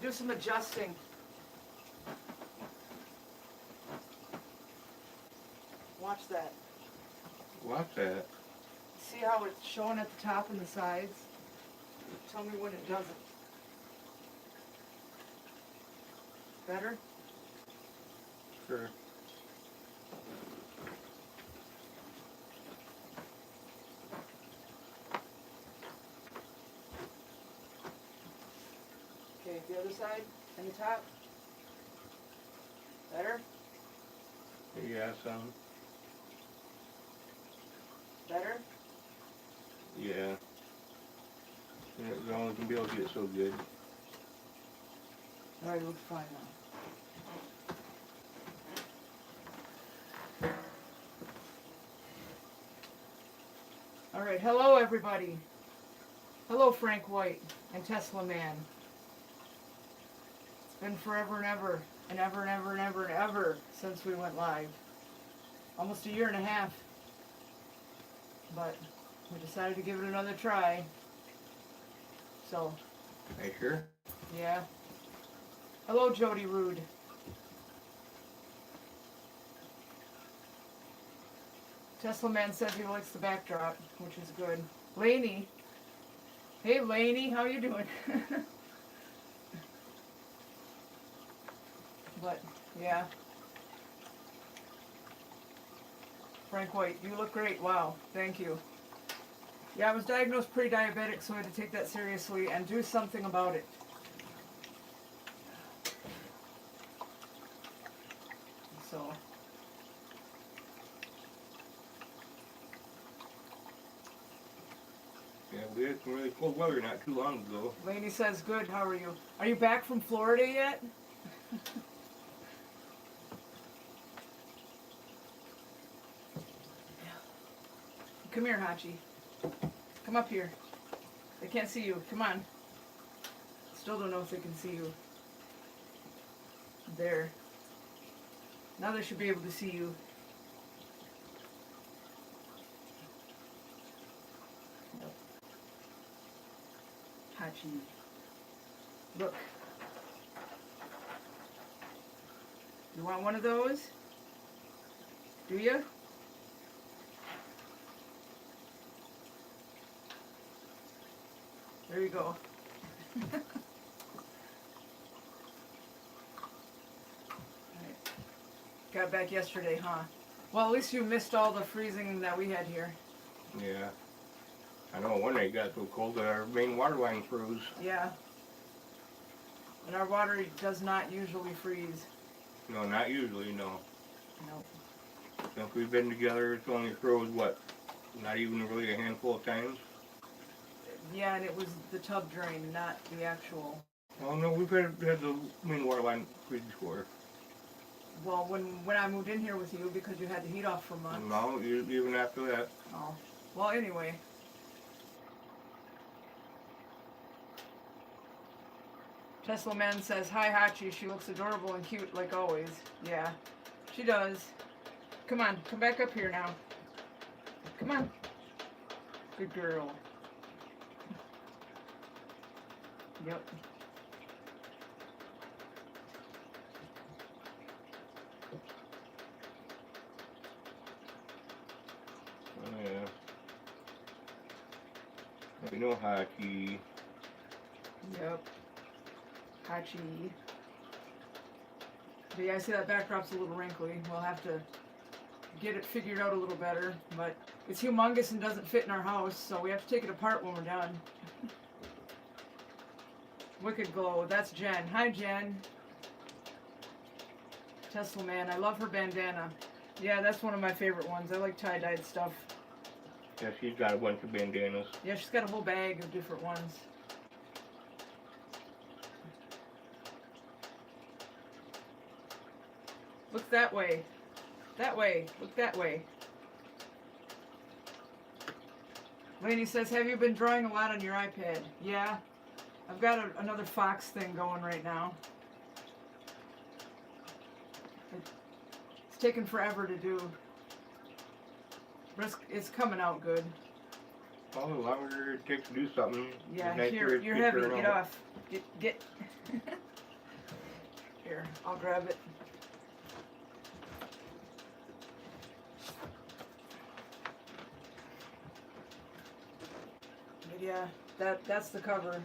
to do some adjusting. Watch that. Watch that. See how it's showing at the top and the sides? Tell me when it doesn't. Better? Sure. Okay, the other side and the top. Better? Yeah, some. Better? Yeah. It only can be able to get so good. Alright, it looks fine now. Alright, hello everybody. Hello Frank White and Tesla Man. It's been forever and ever and ever and ever and ever and ever since we went live. Almost a year and a half. But we decided to give it another try. So. Are you sure? Yeah. Hello, Jody Rude. Tesla Man says he likes the backdrop, which is good. Lainey. Hey, Lainey, how you doing? But, yeah. Frank White, you look great. Wow, thank you. Yeah, I was diagnosed pre-diabetic, so I had to take that seriously and do something about it. So. Yeah, we had some really cold weather not too long ago. Lainey says, good, how are you? Are you back from Florida yet? Come here, Hachi. Come up here. They can't see you. Come on. Still don't know if they can see you. There. Now they should be able to see you. Nope. Hachi. Look. You want one of those? Do you? There you go. Right. Got back yesterday, huh? Well, at least you missed all the freezing that we had here. Yeah. I know one day it got so cold that our main water line froze. Yeah. And our water does not usually freeze. No, not usually, no. Nope. Since we've been together, it's only froze, what, not even really a handful of times? Yeah, and it was the tub drain, not the actual. Oh no, we've had the main water line freeze before. Well, when I moved in here with you, because you had the heat off for months. No, even after that. Oh. Well, anyway. Tesla Man says, hi Hachi, she looks adorable and cute like always. Yeah, she does. Come on, come back up here now. Come on. Good girl. Yep. Oh yeah. We know Hachi. Yep. Hachi. But yeah, I see that backdrop's a little wrinkly. We'll have to get it figured out a little better. But it's humongous and doesn't fit in our house, so we have to take it apart when we're done. Wicked Glow, that's Jen. Hi Jen. Tesla Man, I love her bandana. Yeah, that's one of my favorite ones. I like tie-dyed stuff. Yeah, she's got a bunch of bandanas. Yeah, she's got a whole bag of different ones. Look that way. That way. Look that way. Lainey says, have you been drawing a lot on your iPad? Yeah. I've got another Fox thing going right now. It's taken forever to do. But it's coming out good. Well, the longer it takes to do something, Yeah, the nicer here, it's you're gonna heavy. turn Get out. off. Get. Here, I'll grab it. But yeah, that's the cover.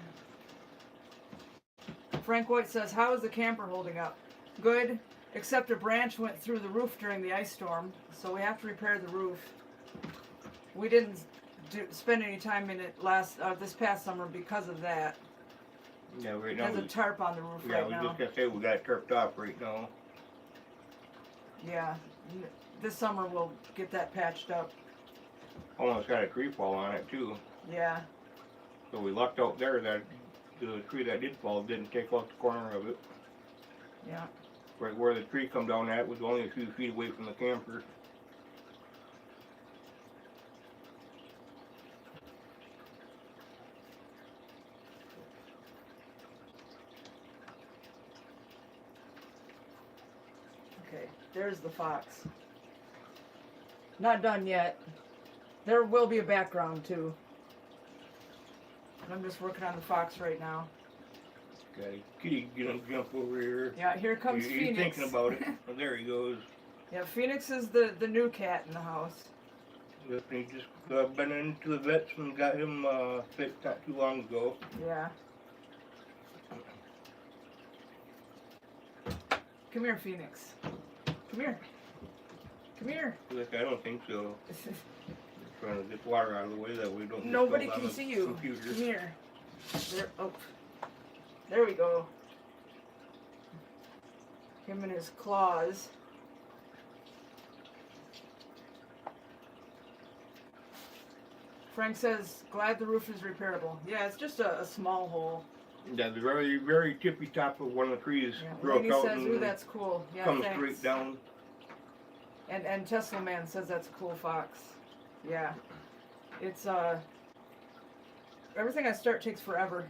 Frank White says, how is the camper holding up? Good, except a branch went through the roof during the ice storm, so we have to repair the roof. We didn't spend any time in it this past summer because of that. Yeah, right now. There's a tarp on the roof right now. Yeah, we just gotta say we got it tarped off right now. Yeah, this summer we'll get that patched up. Almost got a tree fall on it too. Yeah. So we lucked out there that the tree that did fall didn't take off the corner of it. Yeah. Right where the tree come down at was only a few feet away from the camper. Okay, there's the fox. Not done yet. There will be a background too. I'm just working on the fox right now. Okay, kitty gonna jump over here. Yeah, here comes Phoenix. He's thinking about it. Oh, there he goes. Yeah, Phoenix is the new cat in the house. Yep, he just been into the vets and got him fixed not too long ago. Yeah. Come here, Phoenix. Come here. Come here. Look, I don't think so. Trying to get water out of the way that we don't. Nobody can see you. Computer. Come here. There. Oh. There we go. Him and his claws. Frank says, glad the roof is repairable. Yeah, it's just a small hole. Yeah, the very, very tippy top of one of the trees broke Laney out says, and ooh, that's cool. Yeah, comes thanks. straight down. And Tesla Man says that's a cool fox. Yeah. It's, everything I start takes forever.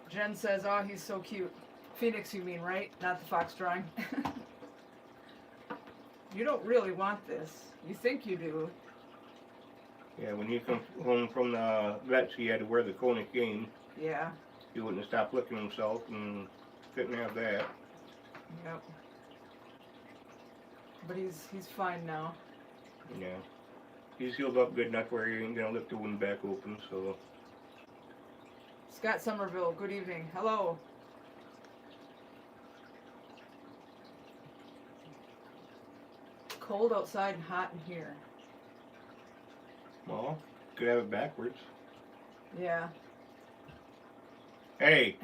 Jen says, oh, he's so cute. Phoenix, you mean, right? Not the fox drawing. You don't really want this. You think you do. Yeah, when he comes home from the vets, he had to wear the conic cane. Yeah. He wouldn't have stopped licking himself and couldn't have that. Yep. But he's fine now. Yeah. He's healed up good enough where he ain't gonna lift the wound back open, so. Scott Somerville, good evening. Hello. Cold outside and hot in here. Well, could have it backwards. Yeah. Hey!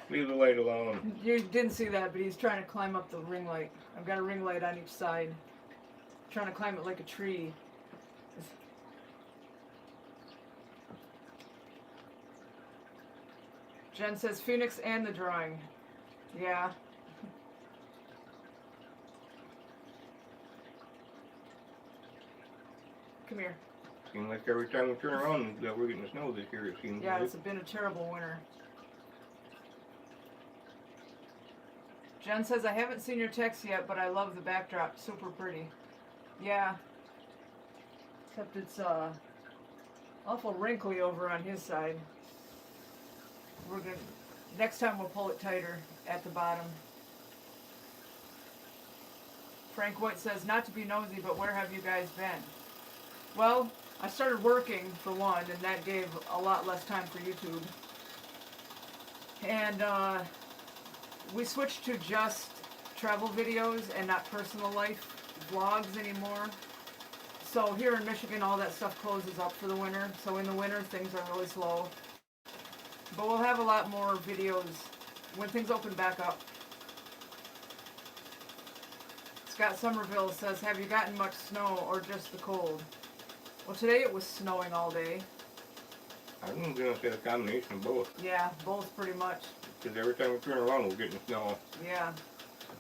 Leave the light alone. You didn't see that, but he's trying to climb up the ring light. I've got a ring light on each side. Trying to climb it like a tree. Jen says Phoenix and the drawing. Yeah. Come here. Seems like every time we turn around that we're getting snow this year, it seems Yeah, like. it's been a terrible winter. Jen says, I haven't seen your text yet, but I love the backdrop. Super pretty. Yeah. Except it's awful wrinkly over on his side. We're gonna next time we'll pull it tighter at the bottom. Frank White says, not to be nosy, but where have you guys been? Well, I started working for one, and that gave a lot less time for YouTube. And we switched to just travel videos and not personal life vlogs anymore. So here in Michigan, all that stuff closes up for the winter. So in the winter, things are really slow. But we'll have a lot more videos when things open back up. Scott Somerville says, have you gotten much snow or just the cold? Well, today it was snowing all day. I'm gonna say a combination of both. Yeah, both pretty much. Because every time we turn around, we're getting snow. Yeah.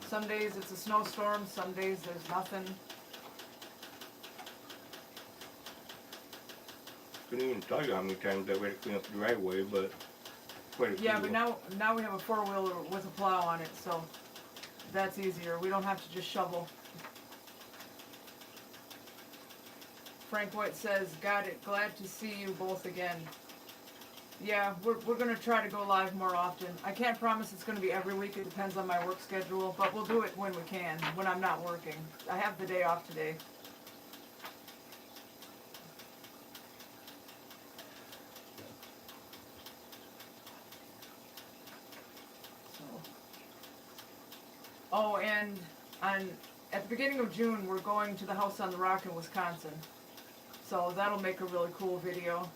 Some days it's a snowstorm, some days there's nothing. Couldn't even tell you how many times I had to clean up the driveway, but quite a few. Yeah, but now we have a four-wheeler with a plow on it, so that's easier. We don't have to just shovel. Frank White says, got it. Glad to see you both again. Yeah, we're gonna try to go live more often. I can't promise it's gonna be every week. It depends on my work schedule, but we'll do it when we can, when I'm not working. I have the day off today. So. Oh, and at the beginning of June, we're going to the House on the Rock in Wisconsin. So that'll make a really cool video.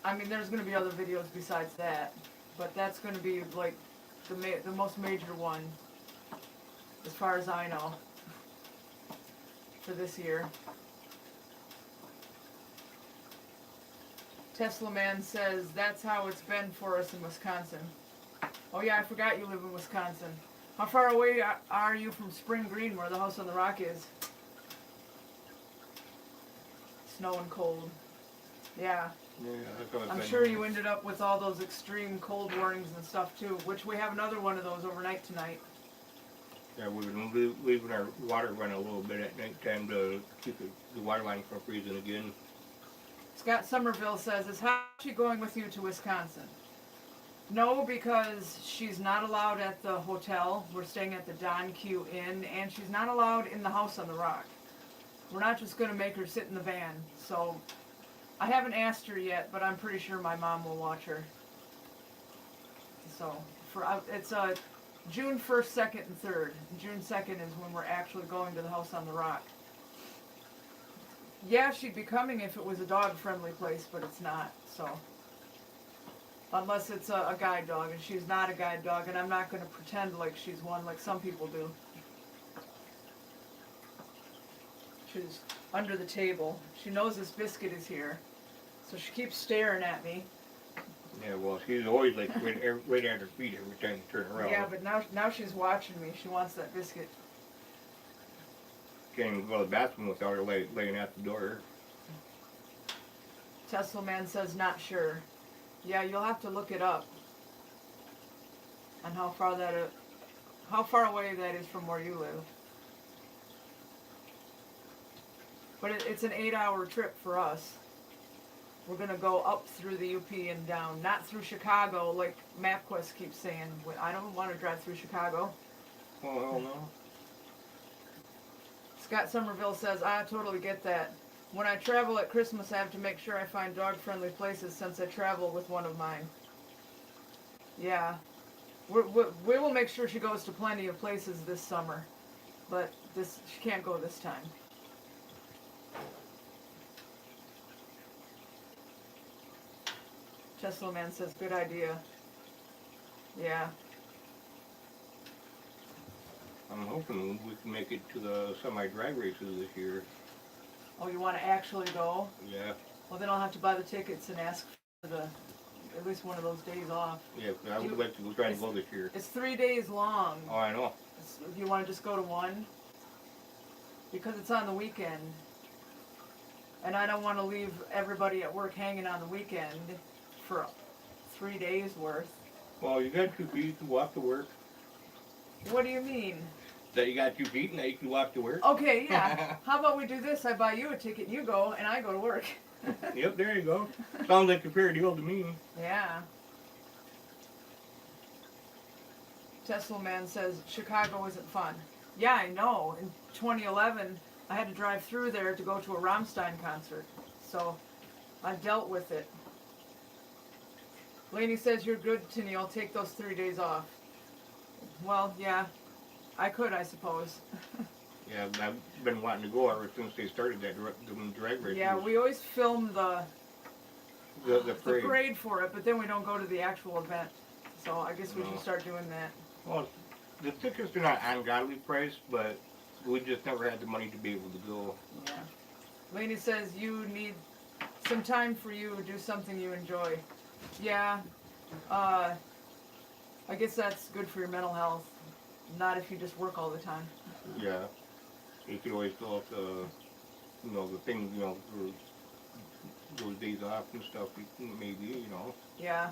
I mean, there's going to be other videos besides that, but that's going to be like the most major one, as far as I know, for this year. Tesla Man says, that's how it's been for us in Wisconsin. Oh yeah, I forgot you live in Wisconsin. How far away are you from Spring Green, where the House on the Rock is? Snow and cold. Yeah. Yeah, that's what I'm sure you ended up with all those extreme cold warnings and stuff too, which we have another one of those overnight tonight. Yeah, we've been leaving our water running a little bit at night time to keep the water line from freezing again. Scott Somerville says, is she going with you to Wisconsin? No, because she's not allowed at the hotel. We're staying at the Don Q Inn, and she's not allowed in the House on the Rock. We're not just going to make her sit in the van. So I haven't asked her yet, but I'm pretty sure my mom will watch her. So it's June 1st, 2nd, and 3rd. June 2nd is when we're actually going to the House on the Rock. Yeah, she'd be coming if it was a dog-friendly place, but it's not, so. Unless it's a guide dog, and she's not a guide dog, and I'm not going to pretend like she's one like some people do. She's under the table. She knows this biscuit is here, so she keeps staring at me. Yeah, well, she's always like right at her feet every time you turn around. Yeah, but now she's watching me. She wants that biscuit. Can't even go to the bathroom without her laying at the door. Tesla Man says not sure. Yeah, you'll have to look it up on how far away that is from where you live. But it's an 8-hour trip for us. We're gonna go up through the UP and down, not through Chicago like MapQuest keeps saying. I don't want to drive through Chicago. Oh, hell no. Scott Somerville says, I totally get that. When I travel at Christmas, I have to make sure I find dog-friendly places since I travel with one of mine. Yeah. We will make sure she goes to plenty of places this summer. But she can't go this time. Tesla Man says, good idea. Yeah. I'm hoping we can make it to the semi-drag races this year. Oh, you want to actually go? Yeah. Well, then I'll have to buy the tickets and ask for at least one of those days off. Yeah, I would like to try and go this year. It's 3 days long. Oh, I know. You want to just go to one? Because it's on the weekend. And I don't want to leave everybody at work hanging on the weekend for 3 days worth. Well, you got 2 feet to walk to work. What do you mean? That you got 2 feet and that you can walk to work? Okay, yeah. How about we do this? I buy you a ticket, you go, and I go to work. Yep, there you go. Sounds like a fair deal to me. Yeah. Tesla Man says, Chicago isn't fun. Yeah, I know. In 2011, I had to drive through there to go to a Rammstein concert. So, I dealt with it. Lainey says, you're good, Tennille. Take those 3 days off. Well, yeah. I could, I suppose. Yeah, I've been wanting to go ever since they started that drag race. Yeah, we always film the parade. parade for it, but then we don't go to the actual event. So I guess we should start doing that. Well, the tickets are not ungodly priced, but we just never had the money to be able to go. Yeah. Lainey says you need some time for you to do something you enjoy. Yeah. I guess that's good for your mental health. Not if you just work all the time. Yeah. You could always fill out the things, for those days off and stuff, maybe, Yeah.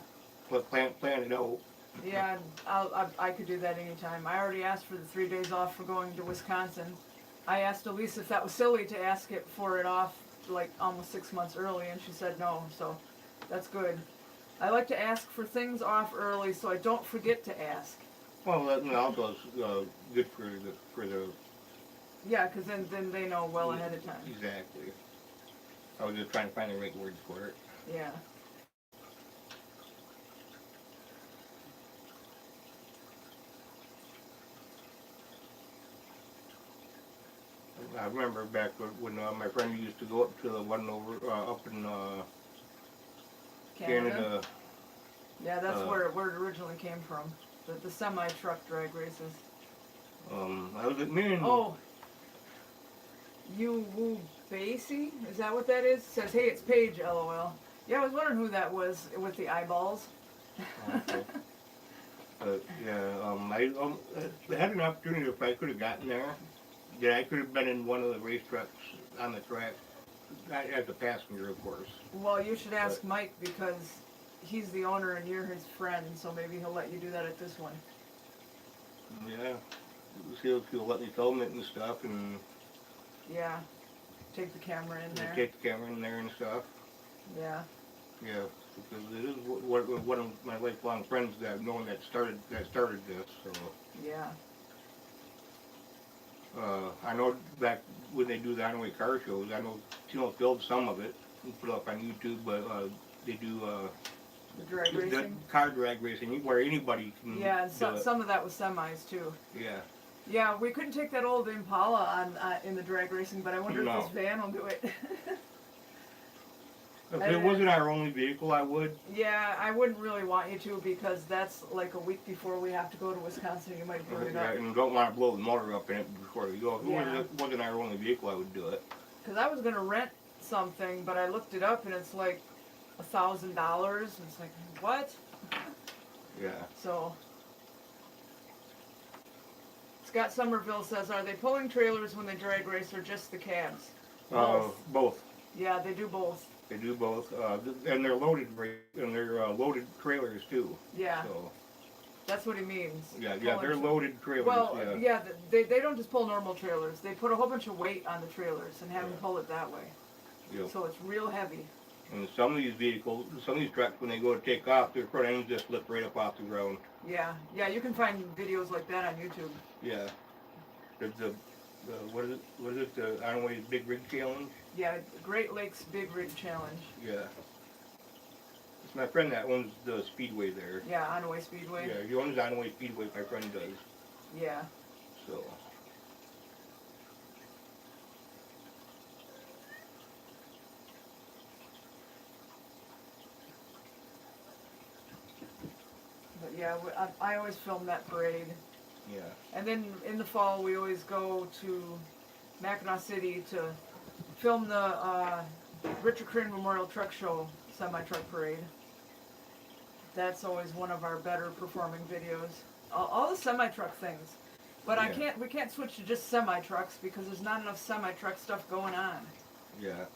But plan it out. Yeah, I could do that anytime. I already asked for the 3 days off for going to Wisconsin. I asked Elise if that was silly to ask for it off like almost 6 months early, and she said no. So That's good. I like to ask for things off early so I don't forget to ask. Well, that also is good for the. Yeah, because then they know well ahead of time. Exactly. I was just trying to find the right words for it. Yeah. I remember back when my friend used to go up to the one over up in Canada. Yeah, that's where it originally came from. The semi-truck drag races. I was at Min. Oh. You Woo Basie? Is that what that is? It says, hey, it's Paige, LOL. Yeah, I was wondering who that was with the eyeballs. Okay. I had an opportunity if I could have gotten there. Yeah, I could have been in one of the race trucks on the track, as a passenger, of course. Well, you should ask Mike because he's the owner and you're his friend, so maybe he'll let you do that at this one. Yeah, see if he'll let me film it and stuff, and Yeah, take the camera in there. take the camera in there and stuff. Yeah. Yeah, because it is one of my lifelong friends that I've known that started this. So Yeah. I know back when they do the Anaway car shows, I know filmed some of it and put it up on YouTube, but they do The drag racing? Car drag racing where anybody can. Yeah, and some of that was semis too. Yeah. Yeah, we couldn't take that old Impala on in the drag racing, but I wonder if this van will do it. If it wasn't our only vehicle, I would. Yeah, I wouldn't really want you to because that's like a week before we have to go to Wisconsin. You might burn it up. And don't want to blow the motor up in it before we go. If Yeah. it wasn't our only vehicle, I would do it. Because I was going to rent something, but I looked it up and it's like $1,000. It's like, what? Yeah. So, Scott Somerville says, are they pulling trailers when they drag race or just the cabs? Both. Yeah, they do both. They do both, and they're loaded, loaded trailers too. Yeah. So. That's what he means. Yeah, they're loaded trailers. Well, yeah, they don't just pull normal trailers. They put a whole bunch of weight on the trailers and have them pull it that way. Yep. So it's real heavy. And some of these vehicles, some of these trucks, when they go to take off, their front ends just lift right up off the ground. Yeah, you can find videos like that on YouTube. Yeah. There's what is it? The Anaway Big Rig Challenge. Yeah, Great Lakes Big Rig Challenge. Yeah. It's my friend that owns the speedway there. Yeah, Anaway Speedway. Yeah, he owns Anaway Speedway. My friend does. Yeah. So. But yeah, I always film that parade. Yeah. And then in the fall we always go to Mackinac City to film the Richard Crane Memorial Truck Show semi-truck parade. That's always one of our better performing videos. All the semi-truck things. But we can't switch to just semi-trucks because there's not enough semi-truck stuff going on. Yeah.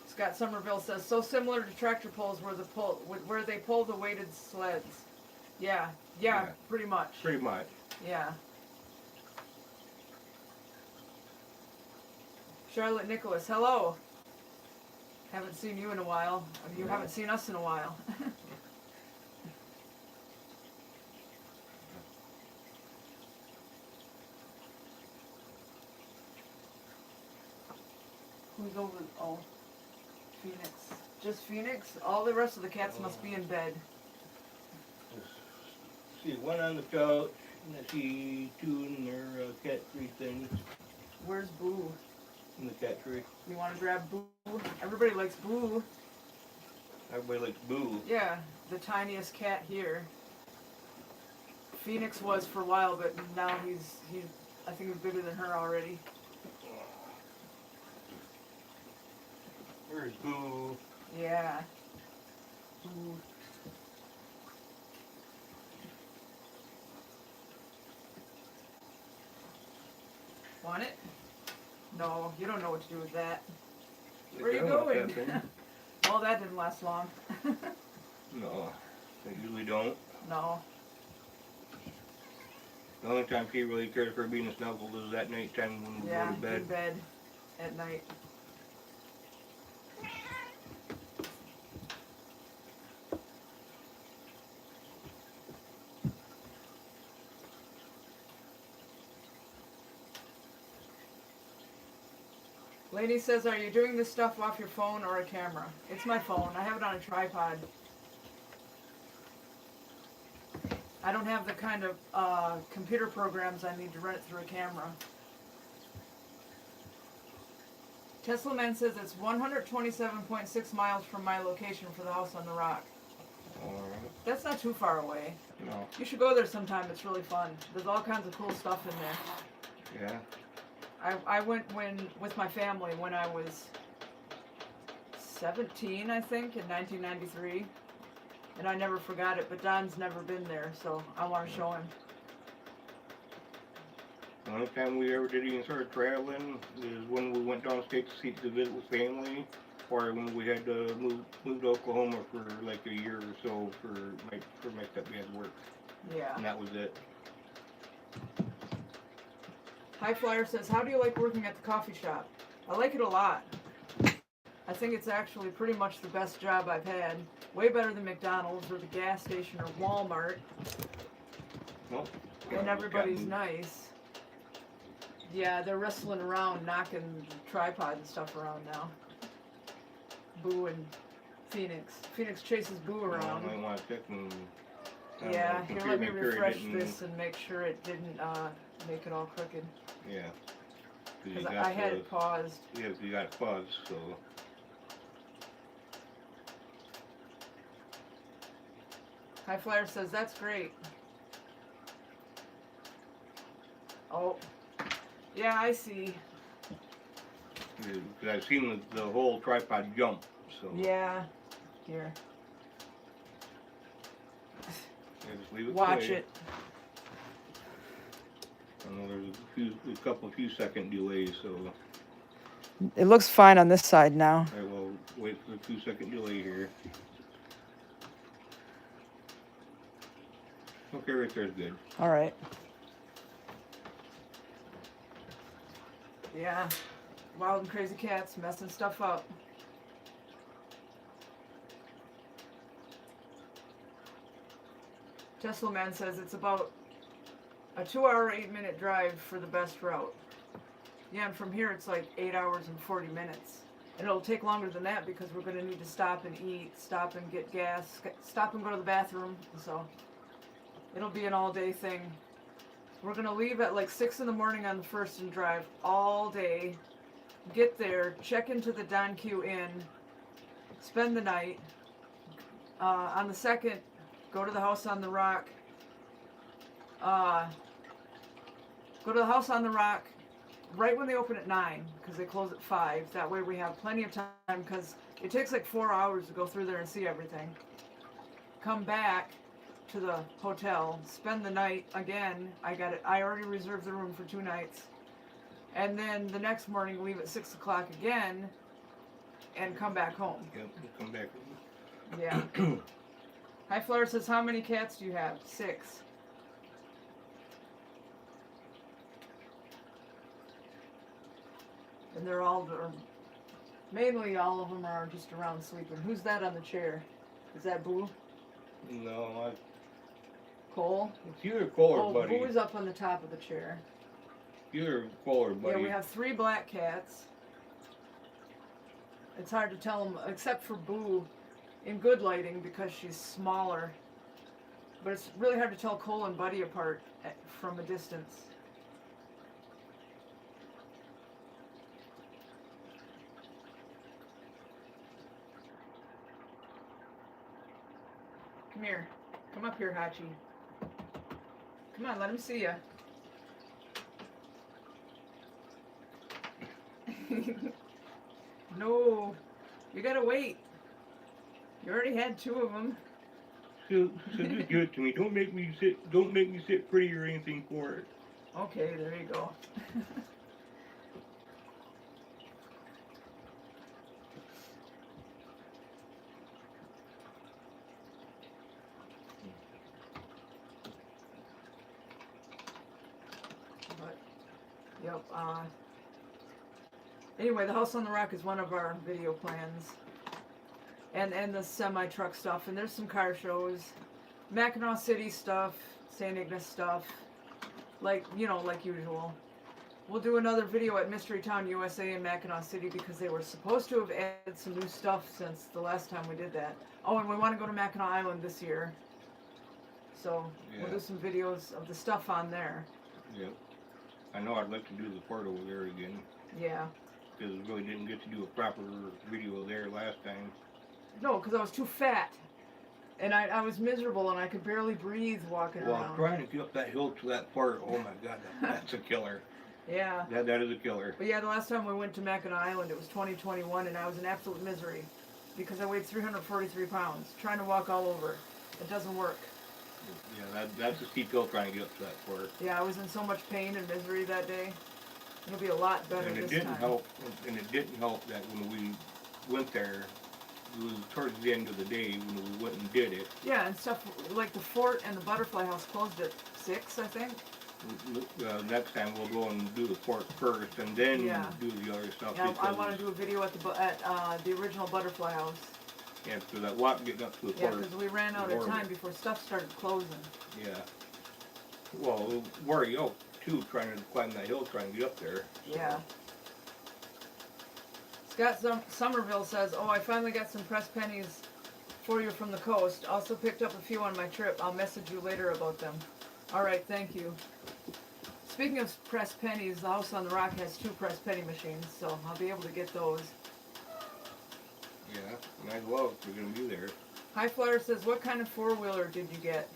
Scott Somerville says, so similar to tractor pulls where they pull the weighted sleds. Yeah, pretty much. Pretty much. Yeah. Charlotte Nicholas, hello. Haven't seen you in a while. You haven't seen us in a while. Who's over? Oh, Phoenix. Just Phoenix? All the rest of the cats must be in bed. See one on the couch, and I see two in their cat tree thing. Where's Boo? In the cat tree. You want to grab Boo? Everybody likes Boo. Everybody likes Boo. Yeah, the tiniest cat here. Phoenix was for a while, but now he's I think he's bigger than her already. Where's Boo? Yeah. Boo. Want it? No, you don't know what to do with that. Where are you going? Well, that didn't last long. No, they usually don't. No. The only time she really cares for being snuggled is at night time when we go to bed. In bed at night. Lady says, are you doing this stuff off your phone or a camera? It's my phone. I have it on a tripod. I don't have the kind of computer programs I need to run it through a camera. Tesla Man says it's 127.6 miles from my location for the house on the rock. Alright. That's not too far away. No. You should go there sometime. It's really fun. There's all kinds of cool stuff in there. Yeah. I went with my family when I was 17, I think, in 1993. And I never forgot it, but Don's never been there, so I want to show him. The only time we ever did even start traveling is when we went downstate to visit with family, or when we had to move to Oklahoma for like a year or so for my stepdad's work. Yeah. And that was it. High Flyer says, how do you like working at the coffee shop? I like it a lot. I think it's actually pretty much the best job I've had. Way better than McDonald's or the gas station or Walmart. Well, And everybody's nice. Yeah, they're wrestling around, knocking the tripod and stuff around now. Boo and Phoenix. Phoenix chases Boo around. I want to check and... Yeah, here, let me refresh this and make sure it didn't make it all crooked. Yeah. Because I had it paused. Yeah, you got it paused, so... High Flyer says, that's great. Oh. Yeah, I see. Because I've seen the whole tripod jump, so... Yeah. Here. Yeah, just leave it Watch play. it. I know there's a few second delays, so It looks fine on this side now. I will wait for the 2-second delay here. Okay, right there's good. All right. Yeah. Wild and crazy cats messing stuff up. Tesla Man says it's about a 2-hour, 8-minute drive for the best route. Yeah, and from here it's like 8 hours and 40 minutes. And it'll take longer than that because we're going to need to stop and eat, stop and get gas, stop and go to the bathroom. So it'll be an all-day thing. We're going to leave at like 6 in the morning on the first and drive all day. Get there, check into the Don Q Inn, spend the night. On the second, go to the house on the rock. Go to the house on the rock right when they open at 9 because they close at 5. That way we have plenty of time because it takes like 4 hours to go through there and see everything. Come back to the hotel, spend the night again. I already reserved the room for 2 nights. And then the next morning leave at 6 o'clock again and come back home. Yep, we'll come back. Yeah. High Flyer says, how many cats do you have? 6. And they're all, mainly all of them are just around sleeping. Who's that on the chair? Is that Boo? No, Cole? it's either Cole or Oh, Buddy. Boo is up on the top of the chair. Either Cole or Buddy. Yeah, we have 3 black cats. It's hard to tell them, except for Boo, in good lighting because she's smaller. But it's really hard to tell Cole and Buddy apart from a distance. Come here. Come up here, Hachi. Come on, let him see ya. No, you gotta wait. You already had 2 of them. So just give it to me. Don't make me sit pretty or anything for it. Okay, there you go. But, yep, anyway, the House on the Rock is one of our video plans. And the semi-truck stuff, and there's some car shows. Mackinac City stuff, St. Ignace stuff, like, you know, like usual. We'll do another video at Mystery Town USA in Mackinac City because they were supposed to have added some new stuff since the last time we did that. Oh, and we want to go to Mackinac Island this year. So we'll Yeah. do some videos of the stuff on there. Yep. I know I'd like to do the port over there again. Yeah. Because we really didn't get to do a proper video there last time. No, because I was too fat. And I was miserable and I could barely breathe walking Well, around. trying to get up that hill to that port, oh my god, that's a killer. Yeah. That is a killer. But yeah, the last time we went to Mackinac Island, it was 2021 and I was in absolute misery. Because I weighed 343 pounds. Trying to walk all over. It doesn't work. Yeah, that's a steep hill trying to get up to that port. Yeah, I was in so much pain and misery that day. It'll be a lot better And it this didn't time. help. And it didn't help that when we went there, it was towards the end of the day when we went and did it. Yeah, and stuff like the fort and the butterfly house closed at 6, I think. Next time we'll go and do the port first, and then Yeah. do the other stuff. Yeah, I because- want to do a video at the original butterfly house. Yeah, so that walk getting up to the Yeah, port. because we ran out of time before stuff started closing. Yeah. Well, wore you out too, trying to climb that hill, trying to get up there. So. Yeah. Scott Somerville says, "Oh, I finally got some pressed pennies for you from the coast. Also picked up a few on my trip. I'll message you later about them." All right, thank you. Speaking of pressed pennies, the House on the Rock has 2 pressed penny machines, so I'll be able to get those. Yeah, might as well if we're gonna be there. High Flyer says, "What kind of 4-wheeler did you get?"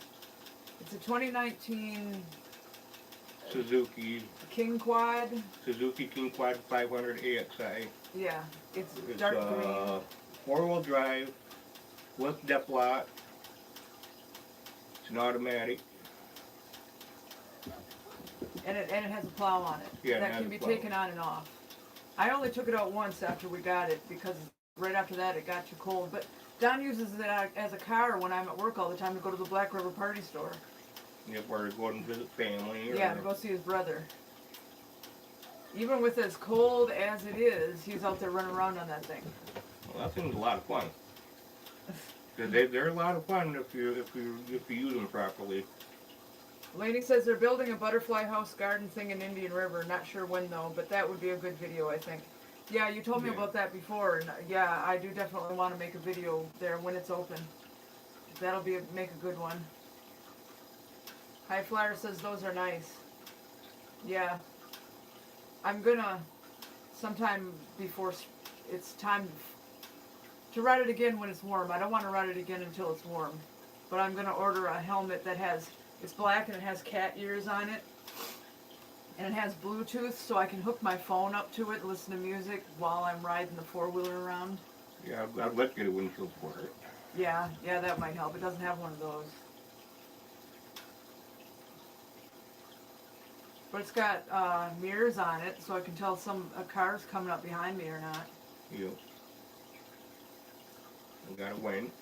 It's a 2019 Suzuki King Quad. King Quad 500 AXI. Yeah, it's It's dark green. 4-wheel drive with depth lock. It's an automatic. And it has a plow on it. Yeah, it that has can a be plow. taken on and off. I only took it out once after we got it because right after that it got too cold. But Don uses it as a car when I'm at work all the time to go to the Black River Party Store. If we're going to visit family. Or, Yeah, to go see his brother. Even with as cold as it is, he's out there running around on that thing. Well, that thing's a lot of fun. 'Cause they're a lot of fun if you use them properly. Lainey says they're building a butterfly house garden thing in Indian River. Not sure when though, but that would be a good video, I think. Yeah, you told me Yeah. about that before, and yeah, I do definitely want to make a video there when it's open. That'll make a good one. High Flyer says those are nice. Yeah. I'm gonna, sometime before it's time to ride it again when it's warm. I don't want to ride it again until it's warm. But I'm gonna order a helmet that it's black and it has cat ears on it. And it has Bluetooth so I can hook my phone up to it and listen to music while I'm riding the 4-wheeler around. Yeah, I'd like to get a windshield for it. Yeah, that might help. It doesn't have one of those. But it's got mirrors on it so I can tell a car's coming up behind me or not. Yep. We got a winch.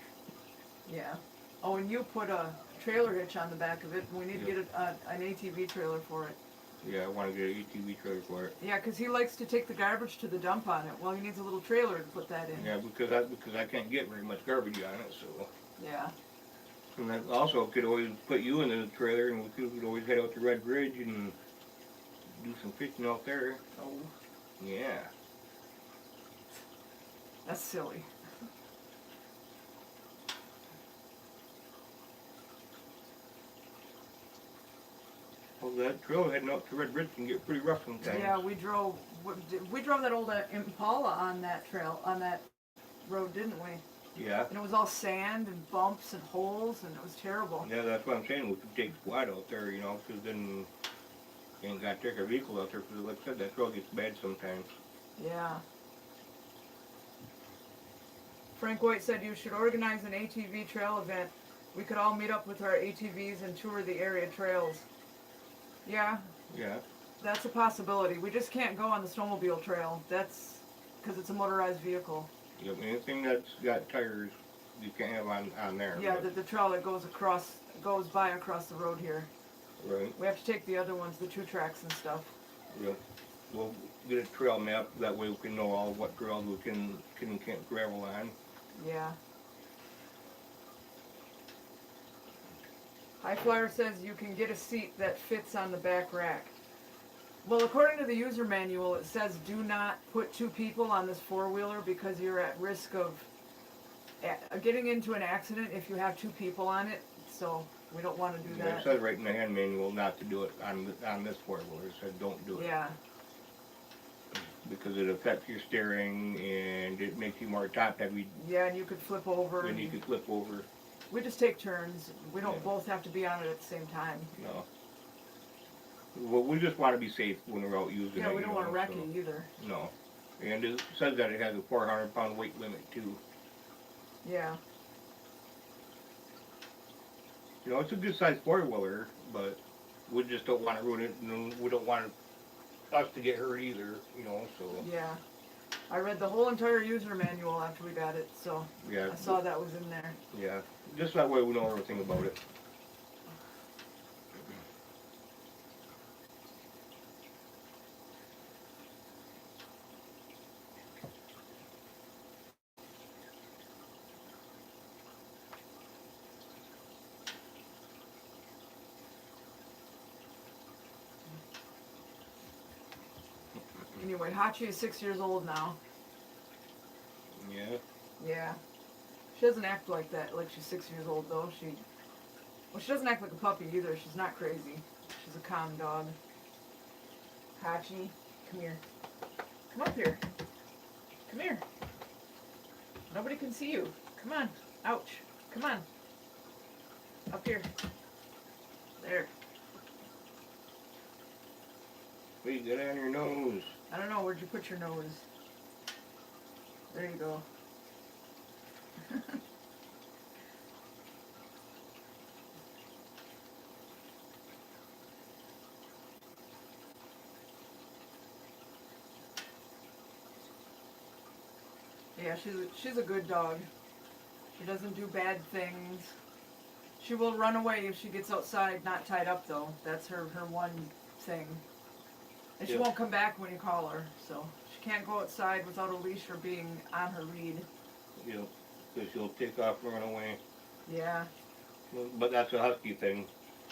Yeah. Oh, and you put a trailer hitch on the back of it. We need to Yep. get an ATV trailer for it. Yeah, I want to get an ATV trailer for it. Yeah, because he likes to take the garbage to the dump on it. Well, he needs a little trailer to put that in. Yeah, because I can't get very much garbage on it, so. Yeah. And then also could always put you in the trailer, and we could always head out to Red Bridge and do some fishing out there. Oh, Yeah. that's silly. Well, that trail heading out to Red Bridge can get pretty rough sometimes. Yeah, we drove that old Impala on that trail, on that road, didn't we? Yeah. And it was all sand and bumps and holes, and it was terrible. Yeah, that's what I'm saying. We could take squad out there, you know, because then you ain't got to take our vehicle out there, because like I said, that trail gets bad sometimes. Yeah. Frank White said you should organize an ATV trail event. We could all meet up with our ATVs and tour the area trails. Yeah, Yeah. that's a possibility. We just can't go on the snowmobile trail. That's because it's a motorized vehicle. Yep, anything that's got tires, you can't have on there. Yeah, but- the trail that goes by across the road here. Right. We have to take the other ones, the 2 tracks and stuff. Yep. We'll get a trail map, that way we can know all what trails we can and can't gravel on. Yeah. High Flyer says you can get a seat that fits on the back rack. Well, according to the user manual, it says do not put 2 people on this 4-wheeler because you're at risk of getting into an accident if you have 2 people on it. So we don't want to do Yeah, that. it says right in the hand manual not to do it on this 4-wheeler. It says don't do it. Yeah. Because it affects your steering and it makes you more top heavy. Yeah, and you could flip over. And you could flip over. We just take turns. We don't both have to be on it at the same time. No. Well, we just want to be safe when we're out using it. Yeah, we don't want to wreck it either. No. And it says that it has a 400-pound weight limit too. Yeah. You know, it's a good sized 4-wheeler, but we just don't want to ruin it, and we don't want us to get hurt either, you know, so. Yeah. I read the whole entire user manual after we got it, so Yeah. I saw that was in there. Yeah. Just that way we know everything about it. Anyway, Hachi is 6 years old now. Yeah. Yeah. She doesn't act like that, like she's 6 years old though. She doesn't act like a puppy either. She's not crazy. She's a calm dog. Hachi, come here. Come up here. Come here. Nobody can see you. Come on. Ouch. Come on. Up here. There. Wait, get on your nose. I don't know, where'd you put your nose? There you go. Yeah, she's a good dog. She doesn't do bad things. She will run away if she gets outside, not tied up though. That's her one thing. And she won't come back when you call her, so she can't go outside without a leash or being on her lead. You know, because she'll take off and run away. Yeah. But that's a husky thing,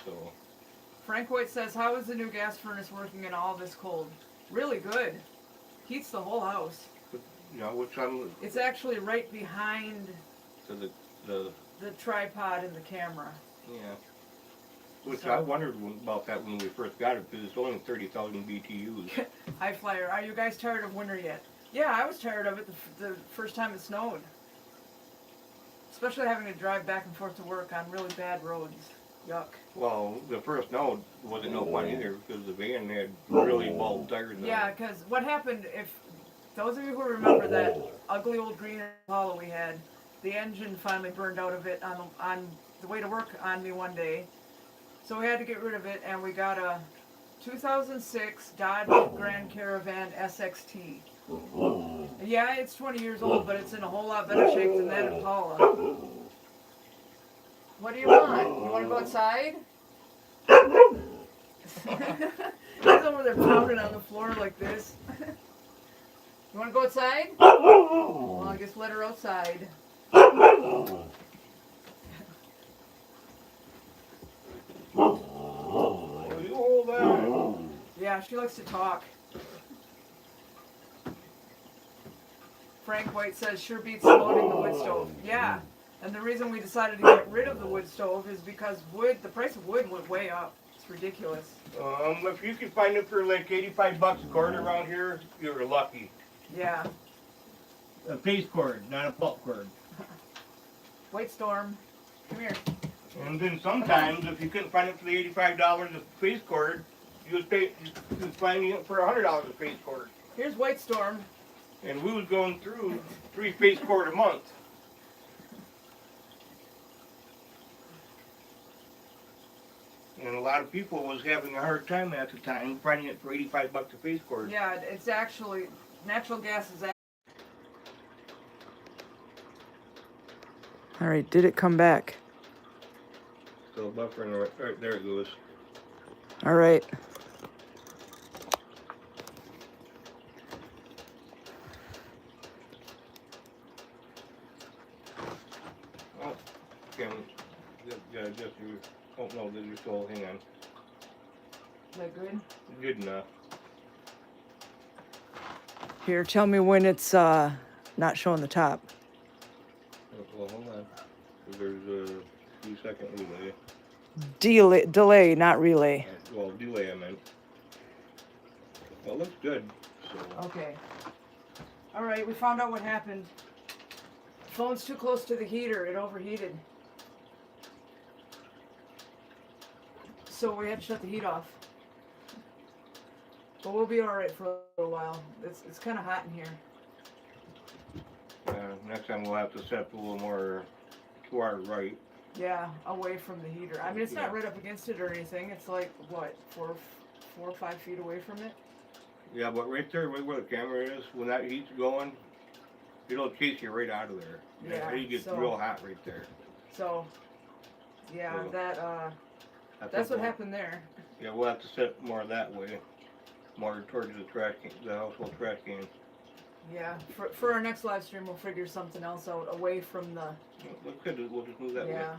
so. Frank White says, how is the new gas furnace working in all this cold? Really good. Heats the whole house. You know, which I'm. It's actually right behind the tripod and the camera. Yeah. Which I wondered about that when we first got it, because it's only 30,000 BTUs. High flyer, are you guys tired of winter yet? Yeah, I was tired of it the first time it snowed. Especially having to drive back and forth to work on really bad roads. Yuck. Well, the first snow wasn't no fun either, because the van had really bald tires on it. Yeah, because what happened, if those of you who remember that ugly old green Impala we had, the engine finally burned out of it on the way to work on me one day. So we had to get rid of it, and we got a 2006 Dodge Grand Caravan SXT. Yeah, it's 20 years old, but it's in a whole lot better shape than that Impala. What do you want? You want to go outside? He's over there pounding on the floor like this. You want to go outside? Well, I guess let her outside. You hold on. Yeah, she likes to talk. Frank White says, sure beats loading the wood stove. Yeah, and the reason we decided to get rid of the wood stove is because the price of wood went way up. It's ridiculous. If you can find it for like $85 a cord around here, you're lucky. Yeah. A face cord, not a pulp cord. White Storm, come here. And then sometimes, if you couldn't find it for the $85 a face cord, you could find it for $100 a face cord. Here's White Storm. And we was going through 3 face cord a month. And a lot of people was having a hard time at the time finding it for $85 a face cord. Yeah, it's actually, natural gas is All right, did it come back? So buffering right there it goes. All right. Oh, oh no, there's your soul. Hang on. Is that good? Good enough. Here, tell me when it's not showing the top. Well, hold on. There's a few second relay. Delay, not relay. Well, delay I meant. Well, it looks good. So. Okay. All right, we found out what happened. The phone's too close to the heater. It overheated. So we had to shut the heat off. But we'll be all right for a little while. It's kind of hot in here. Next time we'll have to set a little more to our right. Yeah, away from the heater. I mean, it's not right up against it or anything. It's like, what, 4 or 5 feet away from it? Yeah, but right there, right where the camera is, when that heat's going, it'll chase you right out of there. Yeah, It gets real hot right there. So, yeah, So, that's what happened there. Yeah, we'll have to set more that way, more towards the trash can, the household trash can. Yeah, for our next live stream, we'll figure something else out away from the. We'll just move that way. Yeah.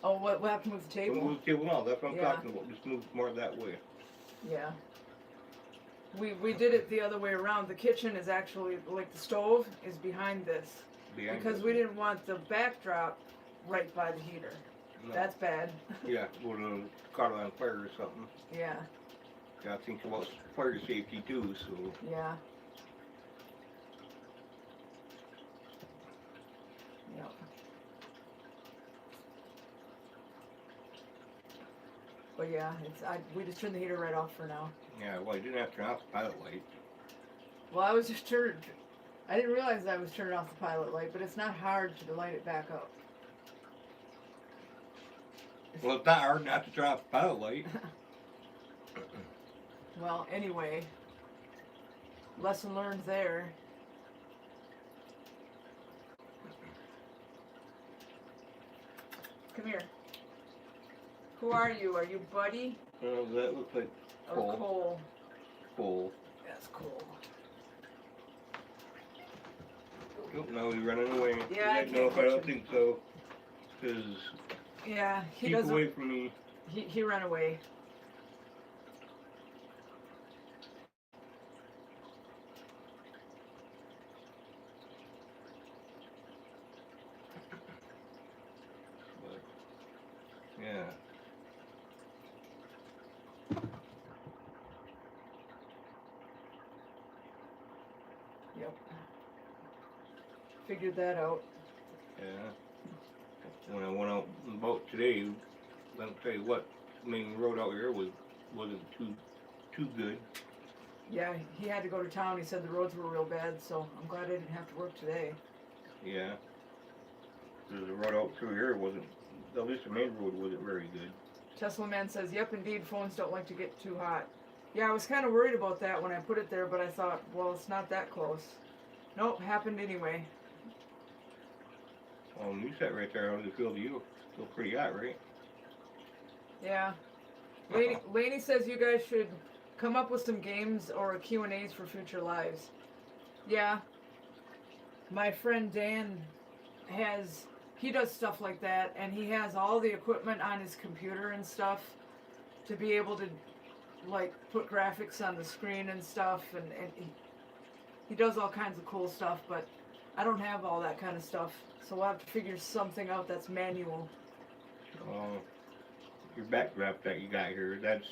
Oh, what happened with the table? We'll move the table now. That's what I'm talking about. Just move more that way. Yeah. We did it the other way around. The kitchen is actually, like, the stove is behind this. Because we didn't want the backdrop right by the heater. No. That's bad. Yeah, would have caught it on fire or something. Yeah. Got to think about fire safety too, so. Yeah. Yep. But yeah, we just turned the heater right off for now. Yeah, well, I didn't have to turn off the pilot light. Well, I didn't realize I was turning off the pilot light, but it's not hard to light it back up. Well, it's not hard not to turn off the pilot light. Well, anyway, lesson learned there. Come here. Who are you? Are you Buddy? That looks like Cole. Or Cole? Cole. That's Cole. Oh, now he's running away. Yeah, I don't think so. Because yeah, he keep doesn't. away from me. He ran away. But, yeah. Yep. Figured that out. Yeah. When I went out and boat today, let me tell you what, main road out here wasn't too good. Yeah, he had to go to town. He said the roads were real bad, so I'm glad I didn't have to work today. Yeah. The road out through here wasn't, at least the main road wasn't very good. Tesla Man says, yep, indeed, phones don't like to get too hot. Yeah, I was kind of worried about that when I put it there, but I thought, well, it's not that close. Nope, happened anyway. You sat right there. How does it feel to you? Feel pretty hot, right? Yeah. Lainey says you guys should come up with some games or Q&As for future lives. Yeah. My friend Dan he does stuff like that, and he has all the equipment on his computer and stuff to be able to, like, put graphics on the screen and stuff, and he does all kinds of cool stuff, but I don't have all that kind of stuff, so we'll have to figure something out that's manual. Your backdrop that you got here, that's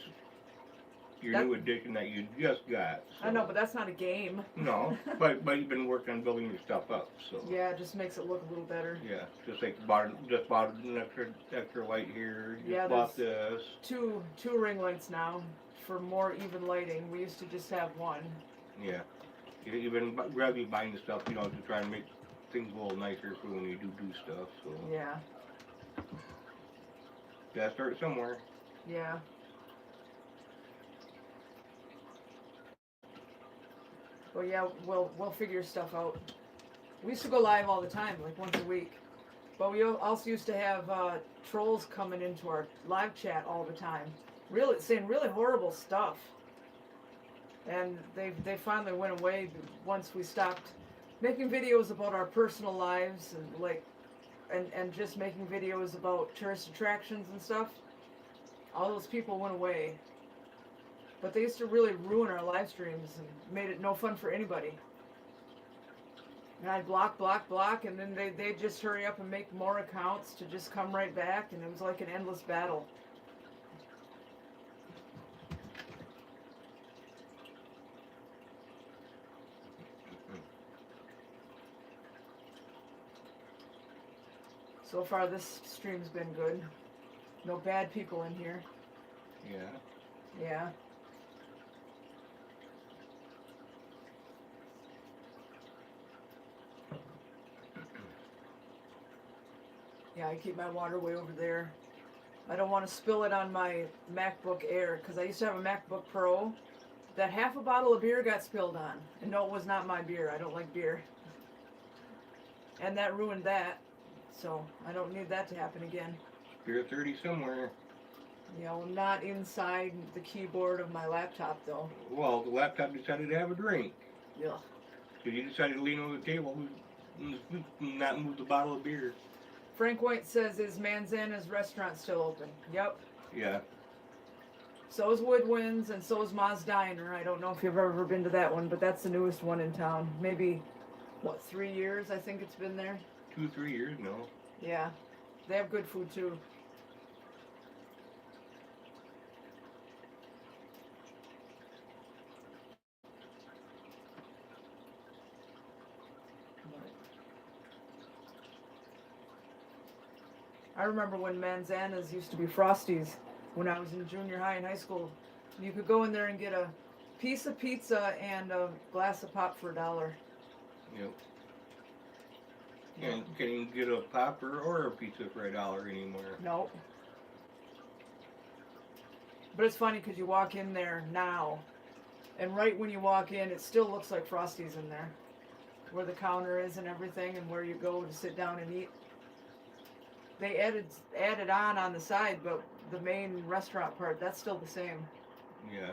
your new addition that you just got. So. I know, but that's not a game. No, but you've been working on building your stuff up, so. Yeah, it just makes it look a little better. Yeah, just bought an extra light here. Just bought this. Two ring lights now for more even lighting. We used to just have one. Yeah, you've been gradually buying stuff, to try and make things a little nicer for when you do stuff. So. Yeah. Gotta start somewhere. Yeah. Well, yeah, we'll figure stuff out. We used to go live all the time, like once a week. But we also used to have trolls coming into our live chat all the time, saying really horrible stuff. And they finally went away once we stopped making videos about our personal lives and just making videos about tourist attractions and stuff. All those people went away. But they used to really ruin our live streams and made it no fun for anybody. And I'd block, and then they'd just hurry up and make more accounts to just come right back, and it was like an endless battle. So far this stream's been good. No bad people in here. Yeah. Yeah. Yeah, I keep my water way over there. I don't want to spill it on my MacBook Air, because I used to have a MacBook Pro that half a bottle of beer got spilled on. And no, it was not my beer. I don't like beer. And that ruined that. So I don't need that to happen again. You're 30 somewhere. You know, not inside the keyboard of my laptop, though. Well, the laptop decided to have a drink. Ugh. Because you decided to lean over the table and not move the bottle of beer. Frank White says, is Manzana's restaurant still open? Yep. Yeah. So is Woodwinds, and so is Ma's Diner. I don't know if you've ever been to that one, but that's the newest one in town. Maybe, 3 years I think it's been there? 2-3 years, no. Yeah. They have good food, too. I remember when Manzana's used to be Frosties when I was in junior high and high school. You could go in there and get a piece of pizza and a glass of pop for $1. Yep. And can you get a popper or a pizza for $1 anymore? Nope. But it's funny because you walk in there now, and right when you walk in, it still looks like Frosties in there. Where the counter is and everything, and where you go to sit down and eat. They added on the side, but the main restaurant part, that's still the same. Yeah.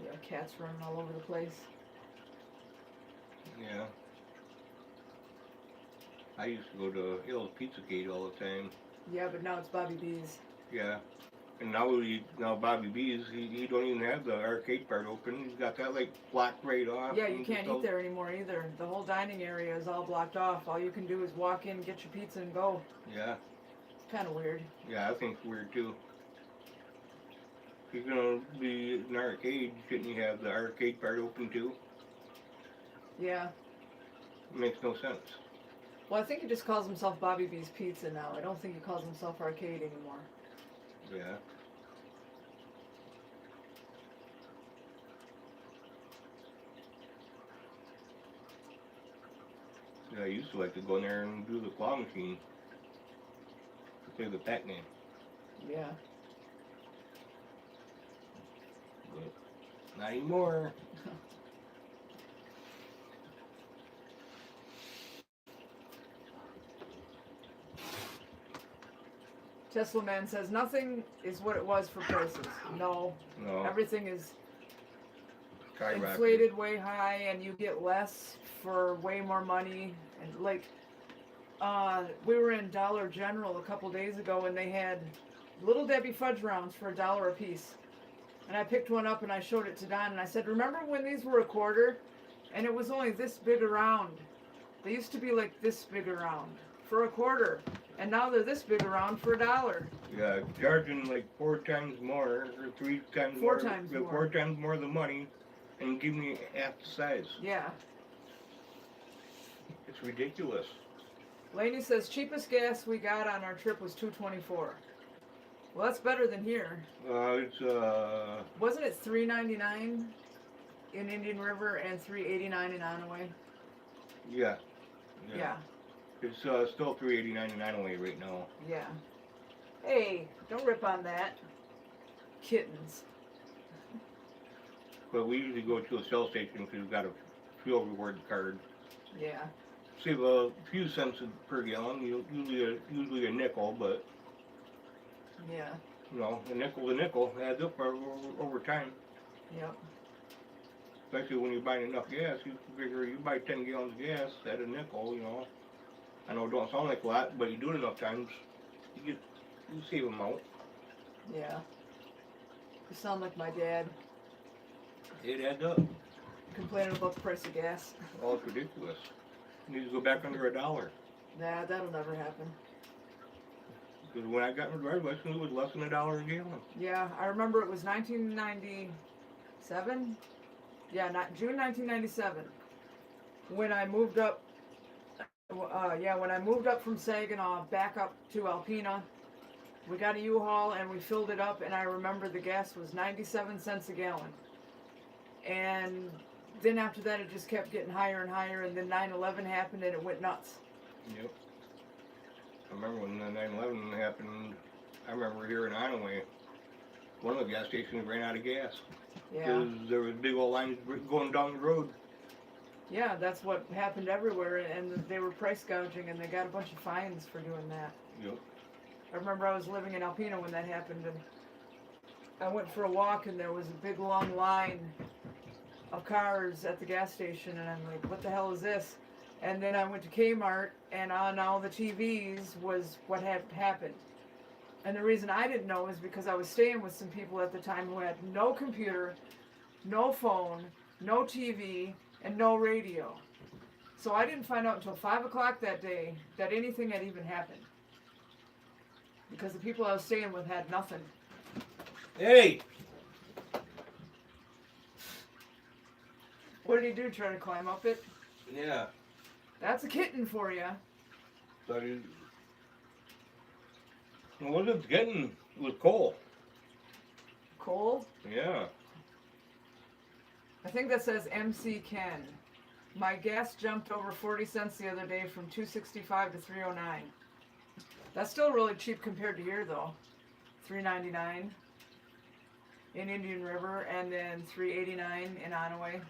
Yeah, cats running all over the place. Yeah. I used to go to Hill's Pizza Gate all the time. Yeah, but now it's Bobby B's. Yeah. And now Bobby B's, he don't even have the arcade part open. He's got that like blocked right off. Yeah, you can't eat there anymore either. The whole dining area is all blocked off. All you can do is walk in, get your pizza, and go. Yeah. It's kind of weird. Yeah, I think it's weird too. If you're gonna be an arcade, shouldn't you have the arcade part open too? Yeah. It makes no sense. Well, I think he just calls himself Bobby B's Pizza now. I don't think he calls himself Arcade anymore. Yeah. Yeah, I used to like to go in there and do the claw machine. To play the Pac-Man. Yeah. But not anymore. Tesla Man says nothing is what it was for prices. No. No. Everything is Skyrocketed. inflated way high, and you get less for way more money. And like, we were in Dollar General a couple days ago, and they had Little Debbie fudge rounds for $1 a piece. And I picked one up and I showed it to Don, and I said, "Remember when these were a quarter, and it was only this big around? They used to be like this big around for a quarter." And now they're this big around for $1. Yeah, charging like 4 times more, or 3 times Four more. times more. 4 times more the money, and give me half the size. Yeah. It's ridiculous. Lainey says cheapest gas we got on our trip was $2.24. Well, that's better than here. It's Wasn't it $3.99 in Indian River and $3.89 in Onaway? yeah. Yeah. It's still $3.89 in Onaway right now. Yeah. Hey, don't rip on that. Kittens. But we usually go to a Shell station because we've got a fuel reward card. Yeah. Save a few cents per gallon, usually a nickel, but Yeah. you know, a nickel adds up over time. Yep. Especially when you're buying enough gas, you figure you buy 10 gallons of gas at a nickel, you know. I know it don't sound like a lot, but you do it enough times, you save them out. Yeah. You sound like my dad. It adds up. Complaining about the price of gas. Oh, it's ridiculous. You need to go back under $1. Nah, that'll never happen. Because when I got my driver's license, it was less than $1 a gallon. Yeah, I remember it was 1997. Yeah, June 1997. When I moved up. When I moved up from Saginaw back up to Alpena, we got a U-Haul and we filled it up, and I remember the gas was 97 cents a gallon. And then after that, it just kept getting higher and higher, and then 9/11 happened and it went nuts. Yep. I remember when the 9/11 happened, I remember here in Onaway, one of the gas stations ran out of gas. Yeah. Because there was big old lines going down the road. Yeah, that's what happened everywhere, and they were price gouging, and they got a bunch of fines for doing that. Yep. I remember I was living in Alpena when that happened, and I went for a walk, and there was a big long line of cars at the gas station, and I'm like, what the hell is this? And then I went to Kmart, and on all the TVs was what had happened. And the reason I didn't know is because I was staying with some people at the time who had no computer, no phone, no TV, and no radio. So I didn't find out until 5 o'clock that day that anything had even happened. Because the people I was staying with had nothing. Hey! What did he do, try to climb up it? Yeah. That's a kitten for you. So what it's getting was coal. Coal? Yeah. I think that says MC Ken. My gas jumped over 40 cents the other day from $2.65 to $3.09. That's still really cheap compared to here, though. $3.99 in Indian River, and then $3.89 in Onaway.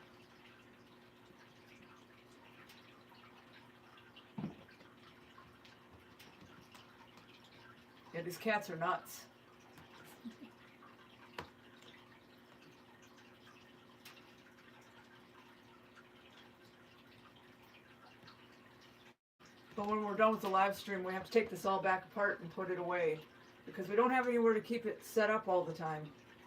Yeah, these cats are nuts. But when we're done with the live stream, we have to take this all back apart and put it away, because we don't have anywhere to keep it set up all the time.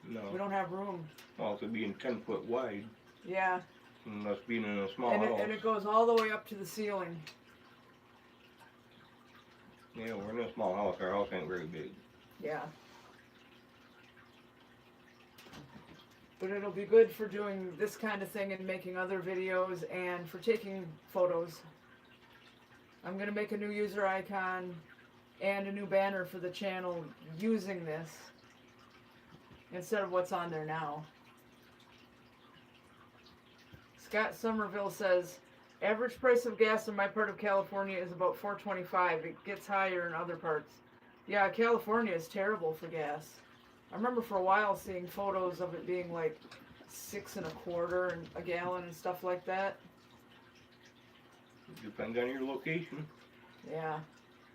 No. We don't have room. Also being 10 foot wide, Yeah. and us being in a small And house. it goes all the way up to the ceiling. Yeah, we're in a small house. Our house ain't very big. Yeah. But it'll be good for doing this kind of thing and making other videos and for taking photos. I'm going to make a new user icon and a new banner for the channel using this instead of what's on there now. Scott Somerville says, average price of gas in my part of California is about $4.25. It gets higher in other parts. Yeah, California is terrible for gas. I remember for a while seeing photos of it being like $6.25 a gallon and stuff like that. Depends on your location. Yeah.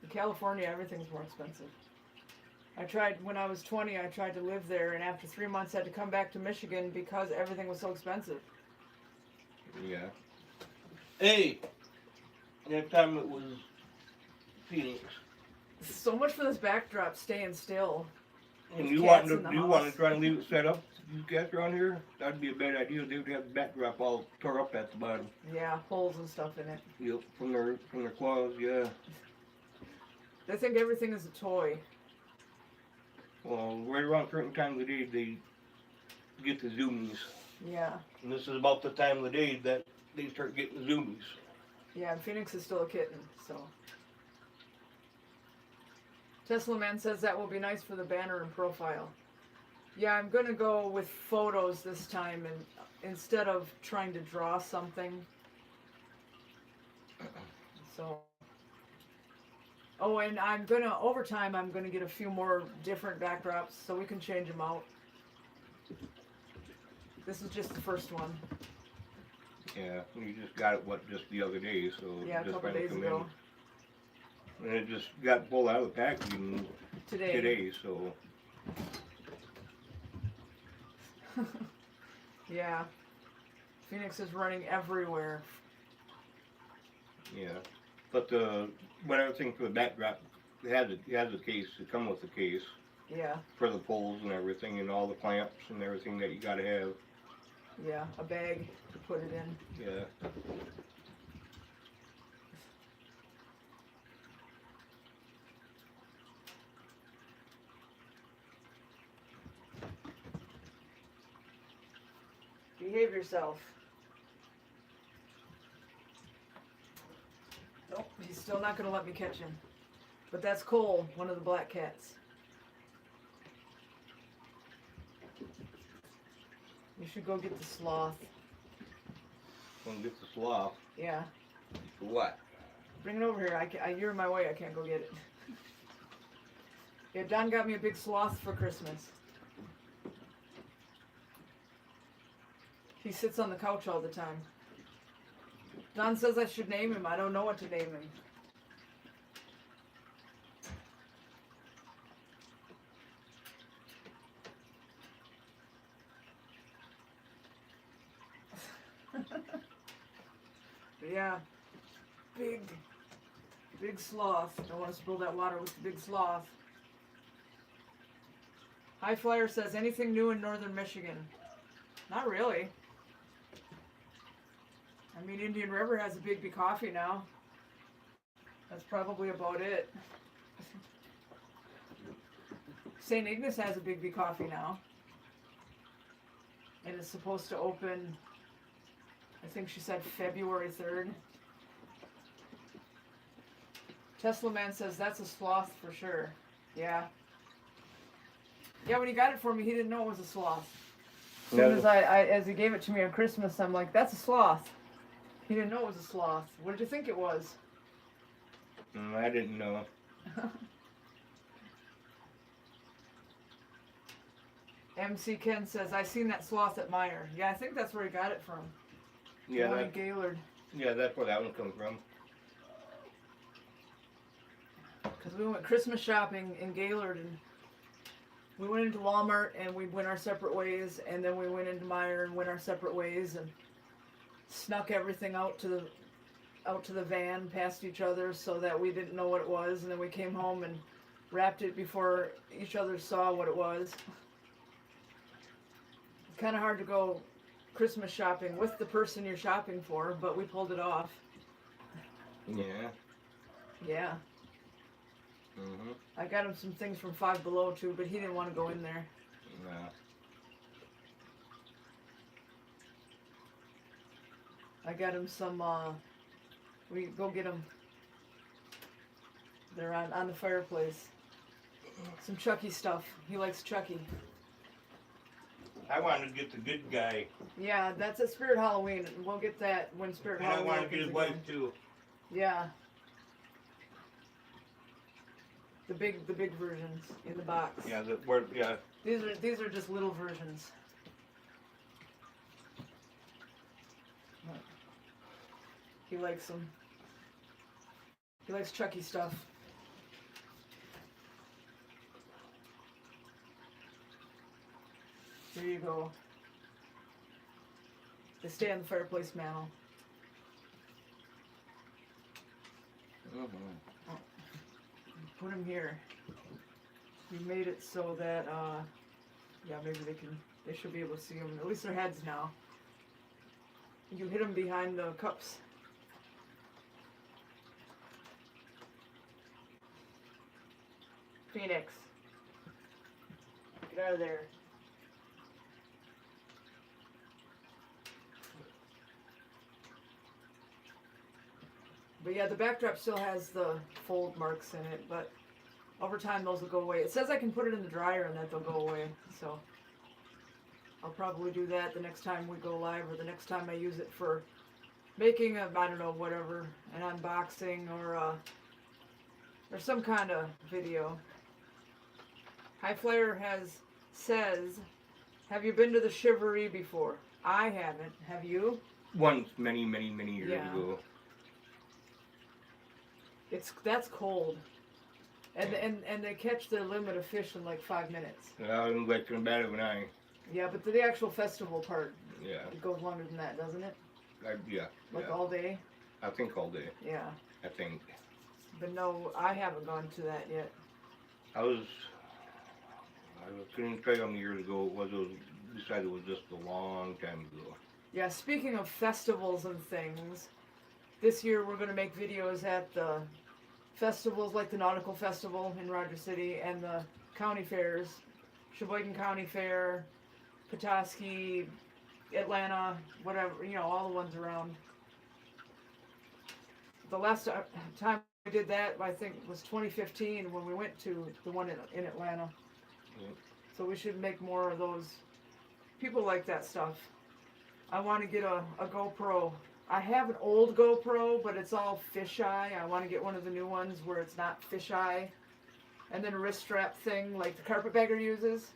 In California, everything's more expensive. I tried, when I was 20, I tried to live there, and after 3 months I had to come back to Michigan because everything was so expensive. Yeah. Hey! That time it was Phoenix. So much for this backdrop staying still. And There's you cats want in the to house. try to leave it set up? These cats around here? That'd be a bad idea. They would have the backdrop all tore up at the bottom. Yeah, holes and stuff in it. Yep, from their claws, yeah. They think everything is a toy. Well, right around certain times of the day, they get the zoomies. Yeah. And this is about the time of the day that they start getting the zoomies. Yeah, and Phoenix is still a kitten, so. Tesla Man says that will be nice for the banner and profile. Yeah, I'm gonna go with photos this time, and instead of trying to draw something. So. Oh, and over time, I'm gonna get a few more different backdrops so we can change them out. This is just the first one. Yeah, you just got it, just the other day, so Yeah, a just couple finally days come ago. in. And it just got pulled out of the packaging today, so. Yeah. Phoenix is running everywhere. Yeah. But what I was thinking for the backdrop, it has a case. It come with a case Yeah, for the poles and everything, and all the clamps and everything that you gotta have. yeah, a bag to put it in. Yeah. Behave yourself. Nope, he's still not going to let me catch him. But that's Cole, one of the black cats. You should go get the sloth. Wanna get the sloth. Yeah. For what? Bring it over here. You're in my way. I can't go get it. Yeah, Don got me a big sloth for Christmas. He sits on the couch all the time. Don says I should name him. I don't know what to name him. But yeah, big sloth. Don't want to spill that water with the big sloth. High Flyer says, anything new in northern Michigan? Not really. I mean, Indian River has a Big B coffee now. That's probably about it. St. Ignace has a Big B coffee now. And it's supposed to open, I think she said February 3rd. Tesla Man says that's a sloth for sure. Yeah. Yeah, when he got it for me, he didn't know it was a sloth. As soon as as he gave it to me on Christmas, I'm like, that's a sloth. He didn't know it was a sloth. What did you think it was? I didn't know. MC Ken says, I seen that sloth at Meyer. Yeah, I think that's where he got it from. Yeah, in Gaylord. Yeah, that's where that one comes from. Because we went Christmas shopping in Gaylord, and we went into Walmart and we went our separate ways, and then we went into Meyer and went our separate ways, and snuck everything out to the van past each other so that we didn't know what it was, and then we came home and wrapped it before each other saw what it was. It's kind of hard to go Christmas shopping with the person you're shopping for, but we pulled it off. Yeah. Yeah. Mhm. I got him some things from Five Below too, but he didn't want to go in there. No. I got him some, we go get them. They're on the fireplace. Some Chucky stuff. He likes Chucky. I wanted to get the good guy. Yeah, that's at Spirit Halloween. We'll get that when Spirit And I Halloween wanted to get his opens wife too. Yeah. The big versions in the box. Yeah, These are just little versions. He likes them. He likes Chucky stuff. There you go. They stay on the fireplace mantle. Mhm. Put them here. We made it so that, yeah, maybe they should be able to see them. At least their heads now. You hit them behind the cups. Phoenix. Get out of there. But yeah, the backdrop still has the fold marks in it, but over time those will go away. It says I can put it in the dryer and that they'll go away, so I'll probably do that the next time we go live, or the next time I use it for making a, I don't know, whatever, an unboxing or some kind of video. High Flyer says, have you been to the Chivalry before? I haven't. Have you? Once, many years Yeah. ago. That's cold. And they catch their limit of fish in like 5 minutes. I'm like about it when I. Yeah, but the actual festival part, Yeah. It goes longer than that, doesn't it? Yeah. Like Yeah. all day? I think all day. Yeah. I think. But no, I haven't gone to that yet. I couldn't tell you how many years ago it was. It was decided it was just a long time ago. Yeah, speaking of festivals and things, this year we're going to make videos at the festivals like the Nautical Festival in Rogers City and the county fairs, Sheboygan County Fair, Petoskey, Atlanta, whatever, all the ones around. The last time we did that, I think, was 2015 when we went to the one in Atlanta. Yeah. So we should make more of those. People like that stuff. I want to get a GoPro. I have an old GoPro, but it's all fisheye. I want to get one of the new ones where it's not fisheye. And then a wrist strap thing like the carpetbagger uses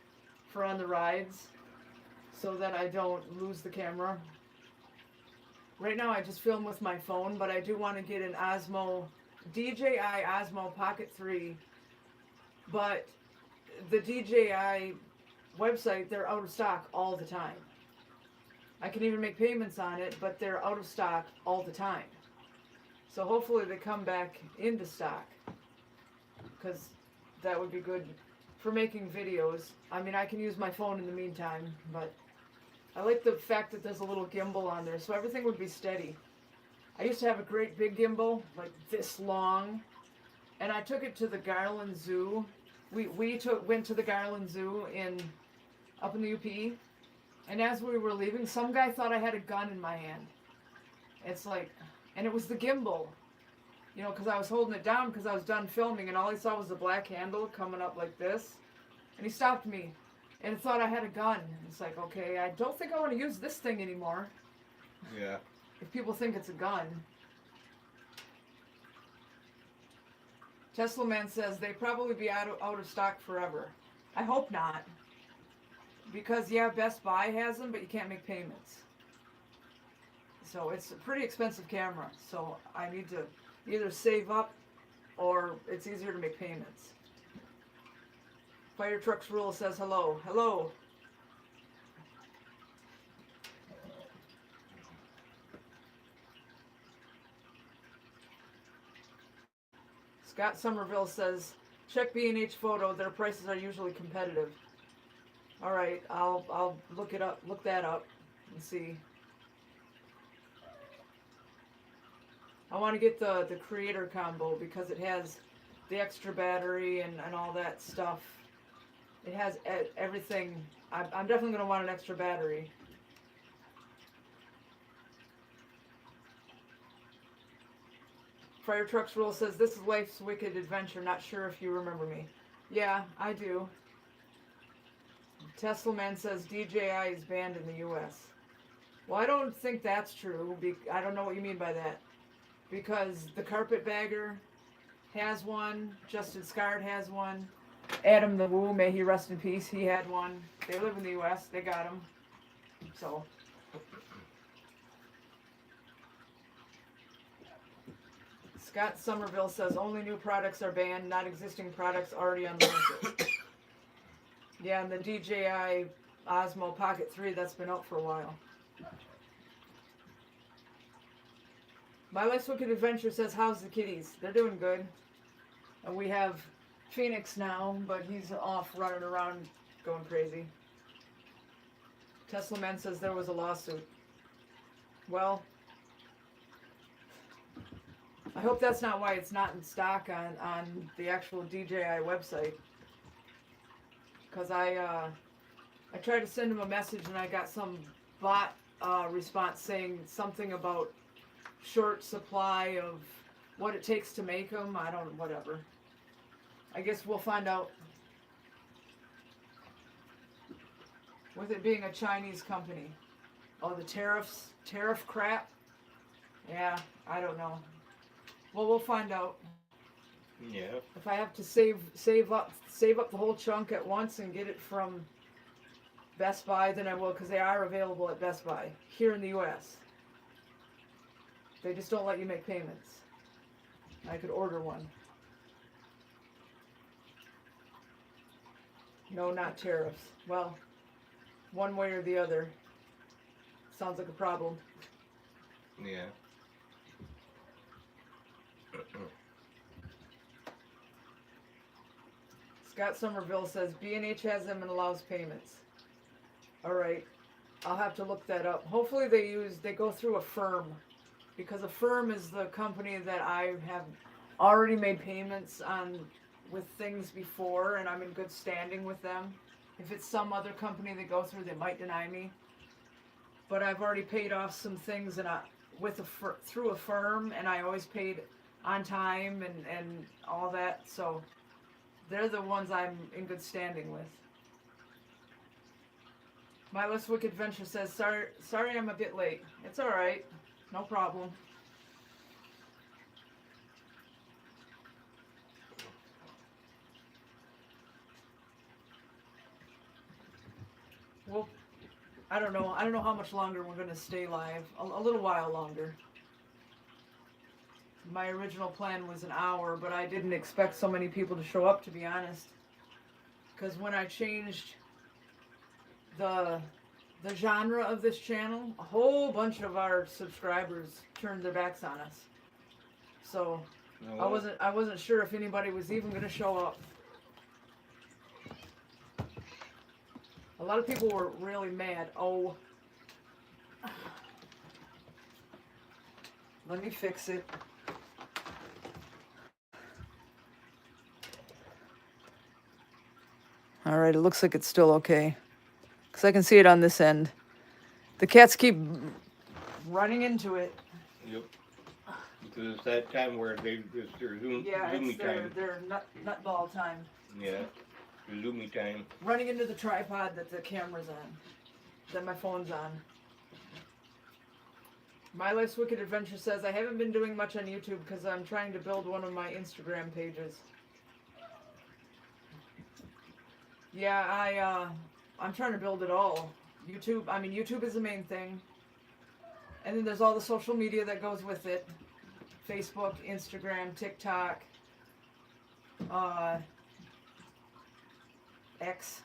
for on the rides, so that I don't lose the camera. Right now I just film with my phone, but I do want to get an Osmo, DJI Osmo Pocket 3. But the DJI website, they're out of stock all the time. I can even make payments on it, but they're out of stock all the time. So hopefully they come back into stock, because that would be good for making videos. I mean, I can use my phone in the meantime, but I like the fact that there's a little gimbal on there, so everything would be steady. I used to have a great big gimbal, like this long, and I took it to the Garland Zoo. We went to the Garland Zoo up in the UP, and as we were leaving, some guy thought I had a gun in my hand. It's like, and it was the gimbal, because I was holding it down because I was done filming, and all he saw was the black handle coming up like this, and he stopped me, and thought I had a gun. It's like, okay, I don't think I want to use this thing anymore. Yeah. If people think it's a gun. Tesla Man says they probably be out of stock forever. I hope not. Because, yeah, Best Buy has them, but you can't make payments. So it's a pretty expensive camera. So I need to either save up or it's easier to make payments. Fire Trucks Rule says hello. Hello. Scott Somerville says, check B&H Photo. Their prices are usually competitive. All right, I'll look that up and see. I want to get the creator combo because it has the extra battery and all that stuff. It has everything. I'm definitely going to want an extra battery. Fire Trucks Rule says, this is Life's Wicked Adventure. Not sure if you remember me. Yeah, I do. Tesla Man says DJI is banned in the U.S. Well, I don't think that's true. I don't know what you mean by that. Because the Carpetbagger has one. Justin Scard has one. Adam the Woo, may he rest in peace, he had one. They live in the U.S. They got them. So. Scott Somerville says only new products are banned, not existing products already on the market. Yeah, and the DJI Osmo Pocket 3, that's been out for a while. My Life's Wicked Adventure says, how's the kitties? They're doing good. And we have Phoenix now, but he's off running around going crazy. Tesla Man says there was a lawsuit. Well, I hope that's not why it's not in stock on the actual DJI website. Because I tried to send him a message and I got some bot response saying something about short supply of what it takes to make them. I don't, whatever. I guess we'll find out. With it being a Chinese company. Oh, the tariff crap? Yeah, I don't know. Well, we'll find out. Yeah. If I have to save up the whole chunk at once and get it from Best Buy, then I will, because they are available at Best Buy here in the U.S. They just don't let you make payments. I could order one. No, not tariffs. Well, one way or the other. sounds like a problem. Yeah. Scott Somerville says B&H has them and allows payments. All right, I'll have to look that up. Hopefully they go through a firm, because a firm is the company that I have already made payments on with things before, and I'm in good standing with them. If it's some other company they go through, they might deny me. But I've already paid off some things and through a firm, and I always paid on time and all that. So they're the ones I'm in good standing with. My Less Wicked Venture says, sorry I'm a bit late. It's alright. No problem. Well, I don't know how much longer we're going to stay live. A little while longer. My original plan was an hour, but I didn't expect so many people to show up, to be honest. Because when I changed the genre of this channel, a whole bunch of our subscribers turned their backs on us. So I wasn't sure if anybody was even going to show up. A lot of people were really mad. Oh, let me fix it. All right, it looks like it's still okay, because I can see it on this end. The cats keep running into it. Yep. Because it's that time where it's their zoomy time. Their nutball time. Yeah, their zoomy time. Running into the tripod that the camera's on, that my phone's on. My Life's Wicked Adventure says, I haven't been doing much on YouTube because I'm trying to build one of my Instagram pages. Yeah, I'm trying to build it all. YouTube is the main thing. And then there's all the social media that goes with it. Facebook, Instagram, TikTok, X,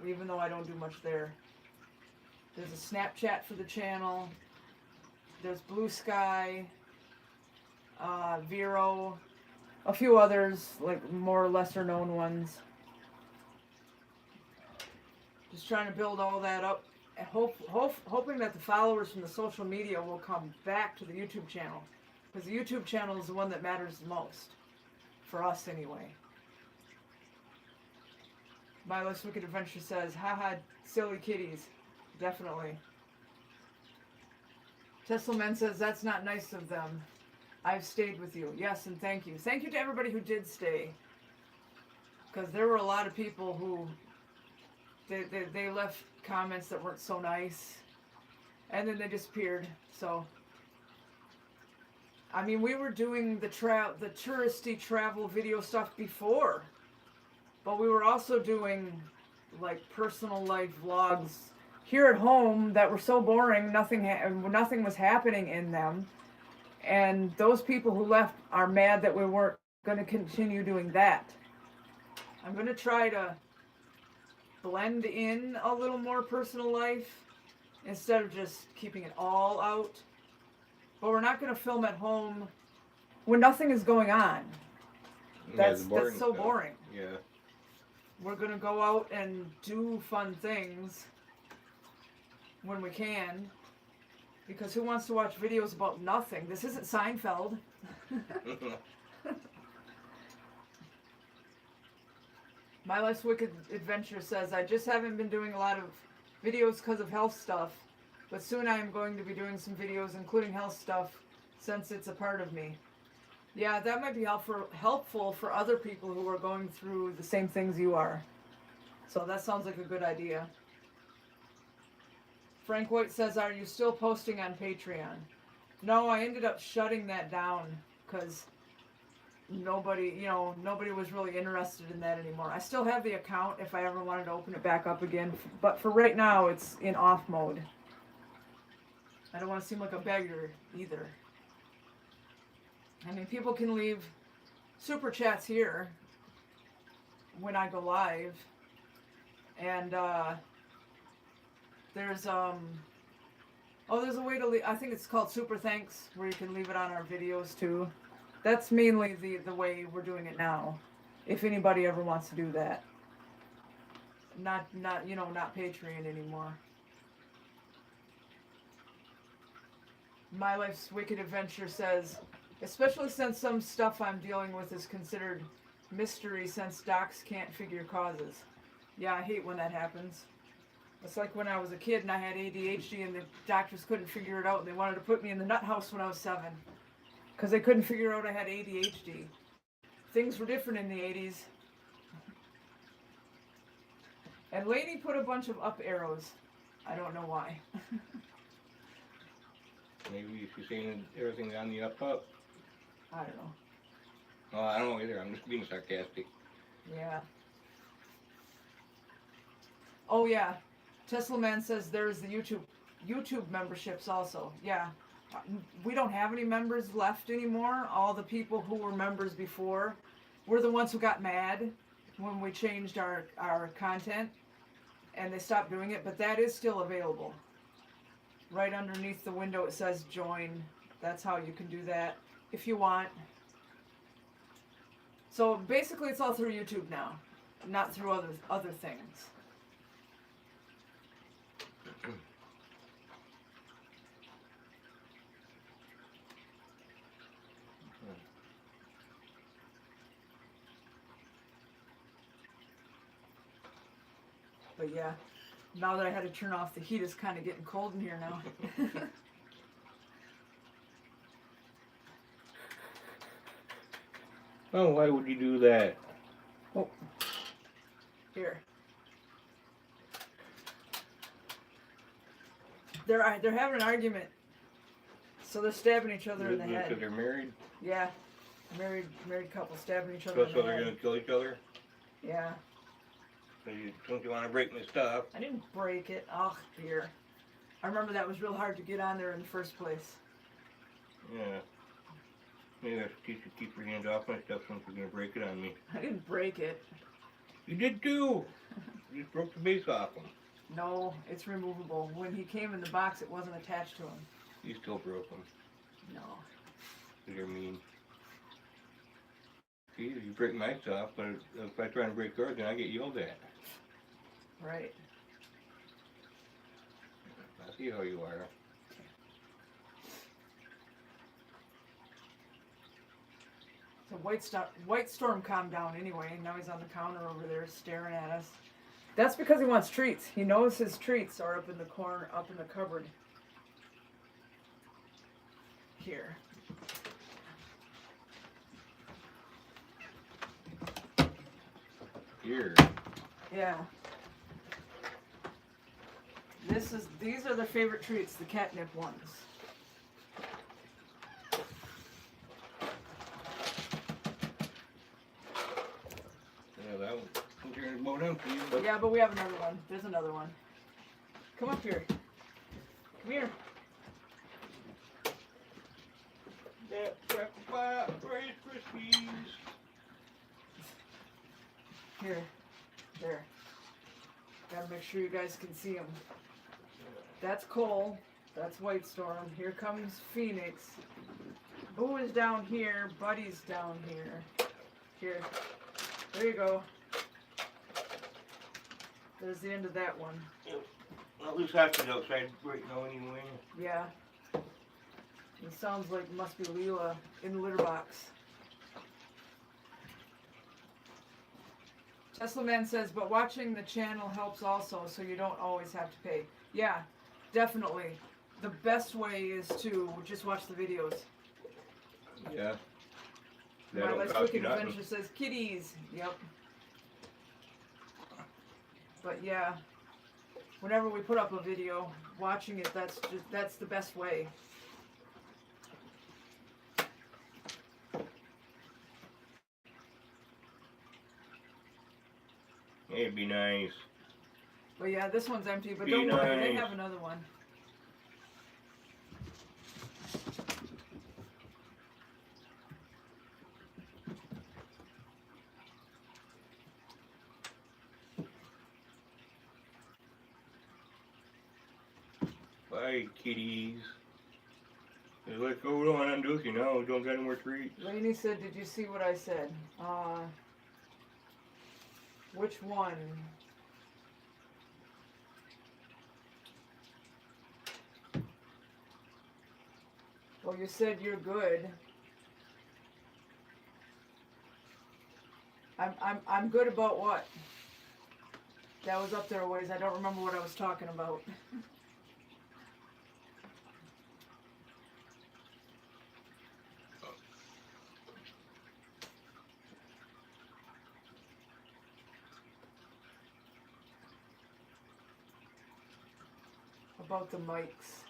even though I don't do much there. There's a Snapchat for the channel. There's Bluesky, Vero, a few others, like more or lesser known ones. Just trying to build all that up, and hoping that the followers from the social media will come back to the YouTube channel, because the YouTube channel is the one that matters the most, for us anyway. My Less Wicked Adventure says, haha, silly kitties. Definitely. Teslaman says, that's not nice of them. I've stayed with you. Yes, and thank you. Thank you to everybody who did stay, because there were a lot of people who they left comments that weren't so nice, and then they disappeared. So, I mean, we were doing the touristy travel video stuff before, but we were also doing like personal life vlogs here at home that were so boring. Nothing was happening in them, and those people who left are mad that we weren't going to continue doing that. I'm going to try to blend in a little more personal life instead of just keeping it all out. But we're not going to film at home when nothing is going on. That's so boring. Yeah. We're going to go out and do fun things when we can, because who wants to watch videos about nothing? This isn't Seinfeld. My Life's Wicked Adventure says, I just haven't been doing a lot of videos because of health stuff, but soon I am going to be doing some videos including health stuff, since it's a part of me. Yeah, that might be helpful for other people who are going through the same things you are. So that sounds like a good idea. Frank White says, are you still posting on Patreon? No, I ended up shutting that down because nobody was really interested in that anymore. I still have the account if I ever wanted to open it back up again, but for right now it's in off mode. I don't want to seem like a beggar either. I mean, people can leave super chats here when I go live, and there's Oh, there's a way to leave. I think it's called Super Thanks, where you can leave it on our videos too. That's mainly the way we're doing it now. If anybody ever wants to do that. Not not Patreon anymore. My Life's Wicked Adventure says, especially since some stuff I'm dealing with is considered mystery since docs can't figure causes. Yeah, I hate when that happens. It's like when I was a kid and I had ADHD and the doctors couldn't figure it out and they wanted to put me in the nut house when I was 7. Because they couldn't figure out I had ADHD. Things were different in the 80s. And Lady put a bunch of up arrows. I don't know why. Maybe she's saying everything on the up. I don't know. Oh, I don't know either. I'm just being sarcastic. Yeah. Oh yeah. Tesla Man says there's the YouTube memberships also. Yeah. We don't have any members left anymore. All the people who were members before were the ones who got mad when we changed our content and they stopped doing it, but that is still available. Right underneath the window it says join. That's how you can do that if you want. So basically it's all through YouTube now, not through other things. But yeah, now that I had to turn off the heat, it's kind of getting cold in here now. Oh, why would you do that? Oh, here. They're having an argument, so they're stabbing each other in the head. Because they're married? Yeah, married couple stabbing each other So in the head. they're gonna kill each other? Yeah. So don't you want to break my stuff? I didn't break it. Oh, dear. I remember that was real hard to get on there in the first place. Yeah. Maybe I should teach you to keep your hands off my stuff since you're gonna break it on me. I didn't break it. You did too! You just broke the base off him. No, it's removable. When he came in the box, it wasn't attached to him. You still broke them. No. Because you're mean. See, you break my stuff, but if I try to break yours, then I get yelled at. Right. I see how you are. So White Storm calmed down anyway, and now he's on the counter over there staring at us. That's because he wants treats. He knows his treats are up in the corner, up in the cupboard. Here. Here. Yeah. These are their favorite treats, the catnip ones. Yeah, that one. I'm turning the boat empty, but Yeah, but we have another one. There's another one. Come up here. Come here. that sacrifice, Rice Krispies. Here. There. Gotta make sure you guys can see them. That's Cole. That's White Storm. Here comes Phoenix. Boo is down here. Buddy's down here. Here. There you go. There's the end of that one. Yep. Well, at least that's outside right now anyway. Yeah. It sounds like it must be Leela in the litter box. Tesla Man says, but watching the channel helps also, so you don't always have to pay. Yeah, definitely. The best way is to just watch the videos. Yeah. My Life's Wicked Adventure says kitties. Yep. But yeah, whenever we put up a video, watching it, that's the best way. It'd be nice. But yeah, this one's empty, but Be don't worry, they nice. have another one. But Hi, kitties. What's going on, Dookie? No, don't got any more treats. Lainey said, did you see what I said? Which one? Well, you said you're good. I'm good about what? That was up there a ways. I don't remember what I was talking about. About the mics.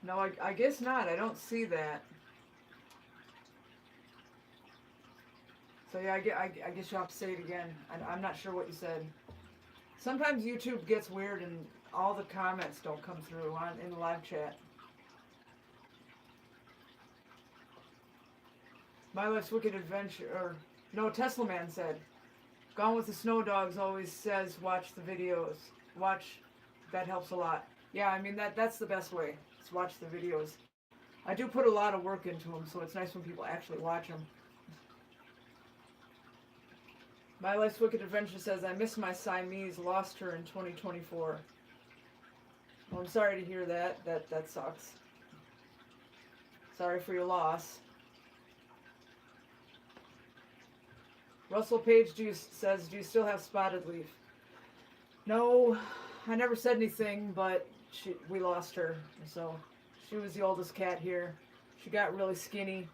No, I guess not. I don't see that. So yeah, I guess you'll have to say it again. I'm not sure what you said. Sometimes YouTube gets weird and all the comments don't come through in the live chat. My Life's Wicked Adventure, or no, Tesla Man said, Gone with the Snow Dogs always says watch the videos. Watch, that helps a lot. Yeah, I mean that's the best way. Is watch the videos. I do put a lot of work into them, so it's nice when people actually watch them. My Life's Wicked Adventure says, I miss my Siamese, lost her in 2024. Well, I'm sorry to hear that. That sucks. Sorry for your loss. Russell Page says, do you still have Spotted Leaf? No, I never said anything, but we lost her. So she was the oldest cat here. She got really skinny,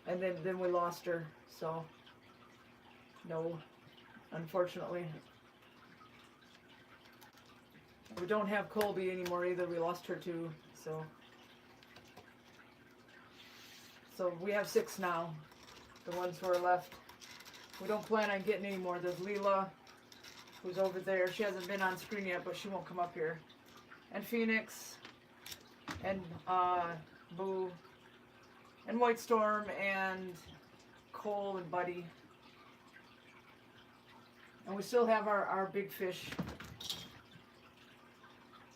and then we lost her. So no, unfortunately. We don't have Colby anymore either. We lost her too. So we have 6 now. The ones who are left. We don't plan on getting any more. There's Leela, who's over there. She hasn't been on screen yet, but she won't come up here. And Phoenix, and Boo, and White Storm, and Cole, and Buddy. And we still have our big fish.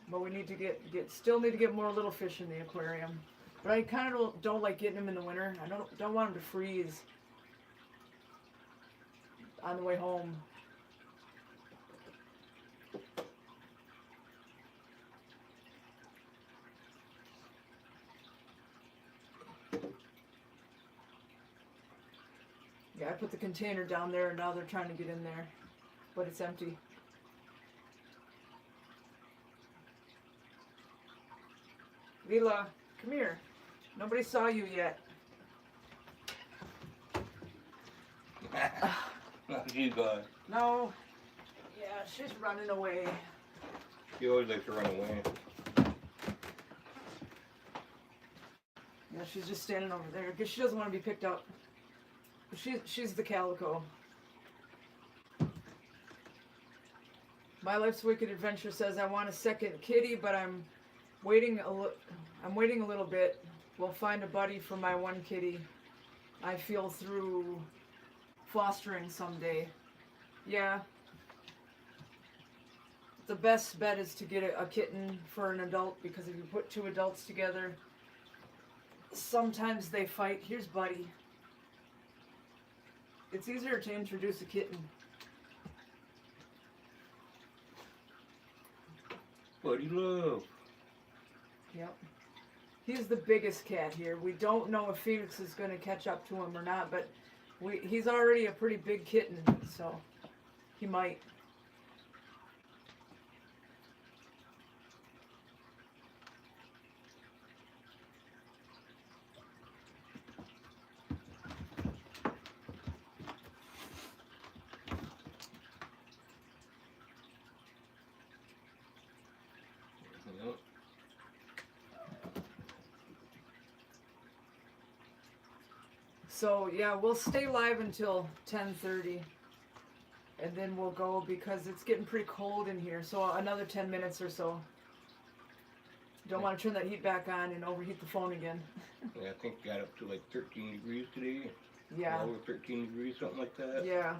But we need to still need to get more little fish in the aquarium. But I kind of don't like getting them in the winter. I don't want them to freeze on the way home. Yeah, I put the container down there and now they're trying to get in there, but it's empty. Leela, come here. Nobody saw you yet. Not you guys. No. Yeah, she's running away. She always likes to run away. Yeah, she's just standing over there because she doesn't want to be picked up. She's the calico. My Life's Wicked Adventure says I want a second kitty, but I'm waiting a little bit. We'll find a buddy for my one kitty. I feel through fostering someday. Yeah. The best bet is to get a kitten for an adult, because if you put 2 adults together, sometimes they fight. Here's Buddy. It's easier to introduce a kitten. Buddy Love. Yep. He's the biggest cat here. We don't know if Phoenix is going to catch up to him or not, but he's already a pretty big kitten, so he might. So yeah, we'll stay live until 10:30. and then we'll go because it's getting pretty cold in here. So another 10 minutes or so. Don't want to turn that heat back on and overheat the phone again. Yeah, I think it got up to like 13 degrees today. Yeah. Over 13 degrees, something like that. Yeah,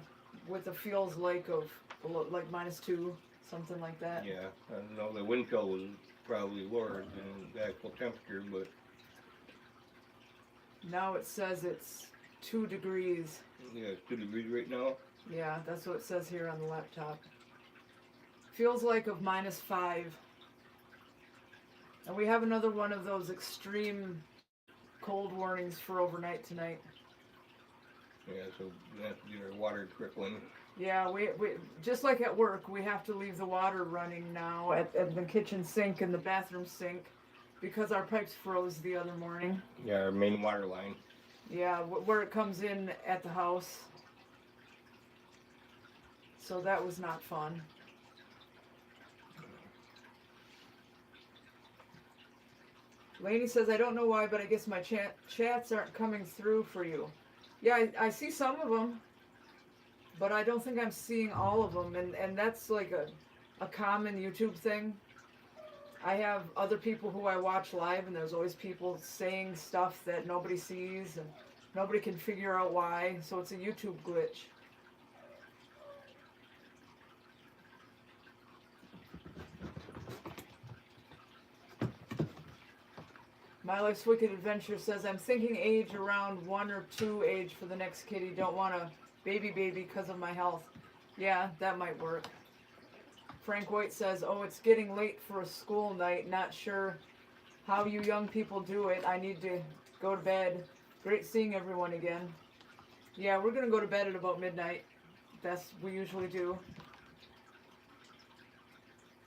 with a feels like of like -2, something like that. Yeah, I don't know, the wind chill was probably lower than the actual temperature, but Now it says it's 2 degrees. yeah, it's 2 degrees right now. Yeah, that's what it says here on the laptop. Feels like of -5. And we have another one of those extreme cold warnings for overnight tonight. Yeah, so we have to get our water trickling. Yeah, we just like at work, we have to leave the water running now at the kitchen sink and the bathroom sink because our pipes froze the other morning. Yeah, our main water line. Yeah, where it comes in at the house. So that was not fun. Lainey says, I don't know why, but I guess my chats aren't coming through for you. Yeah, I see some of them, but I don't think I'm seeing all of them, and that's like a common YouTube thing. I have other people who I watch live, and there's always people saying stuff that nobody sees, and nobody can figure out why, so it's a YouTube glitch. My Life's Wicked Adventure says, I'm thinking age around 1 or 2 age for the next kitty. Don't want a baby because of my health. Yeah, that might work. Frank White says, oh, it's getting late for a school night. Not sure how you young people do it. I need to go to bed. Great seeing everyone again. Yeah, we're going to go to bed at about midnight. We usually do.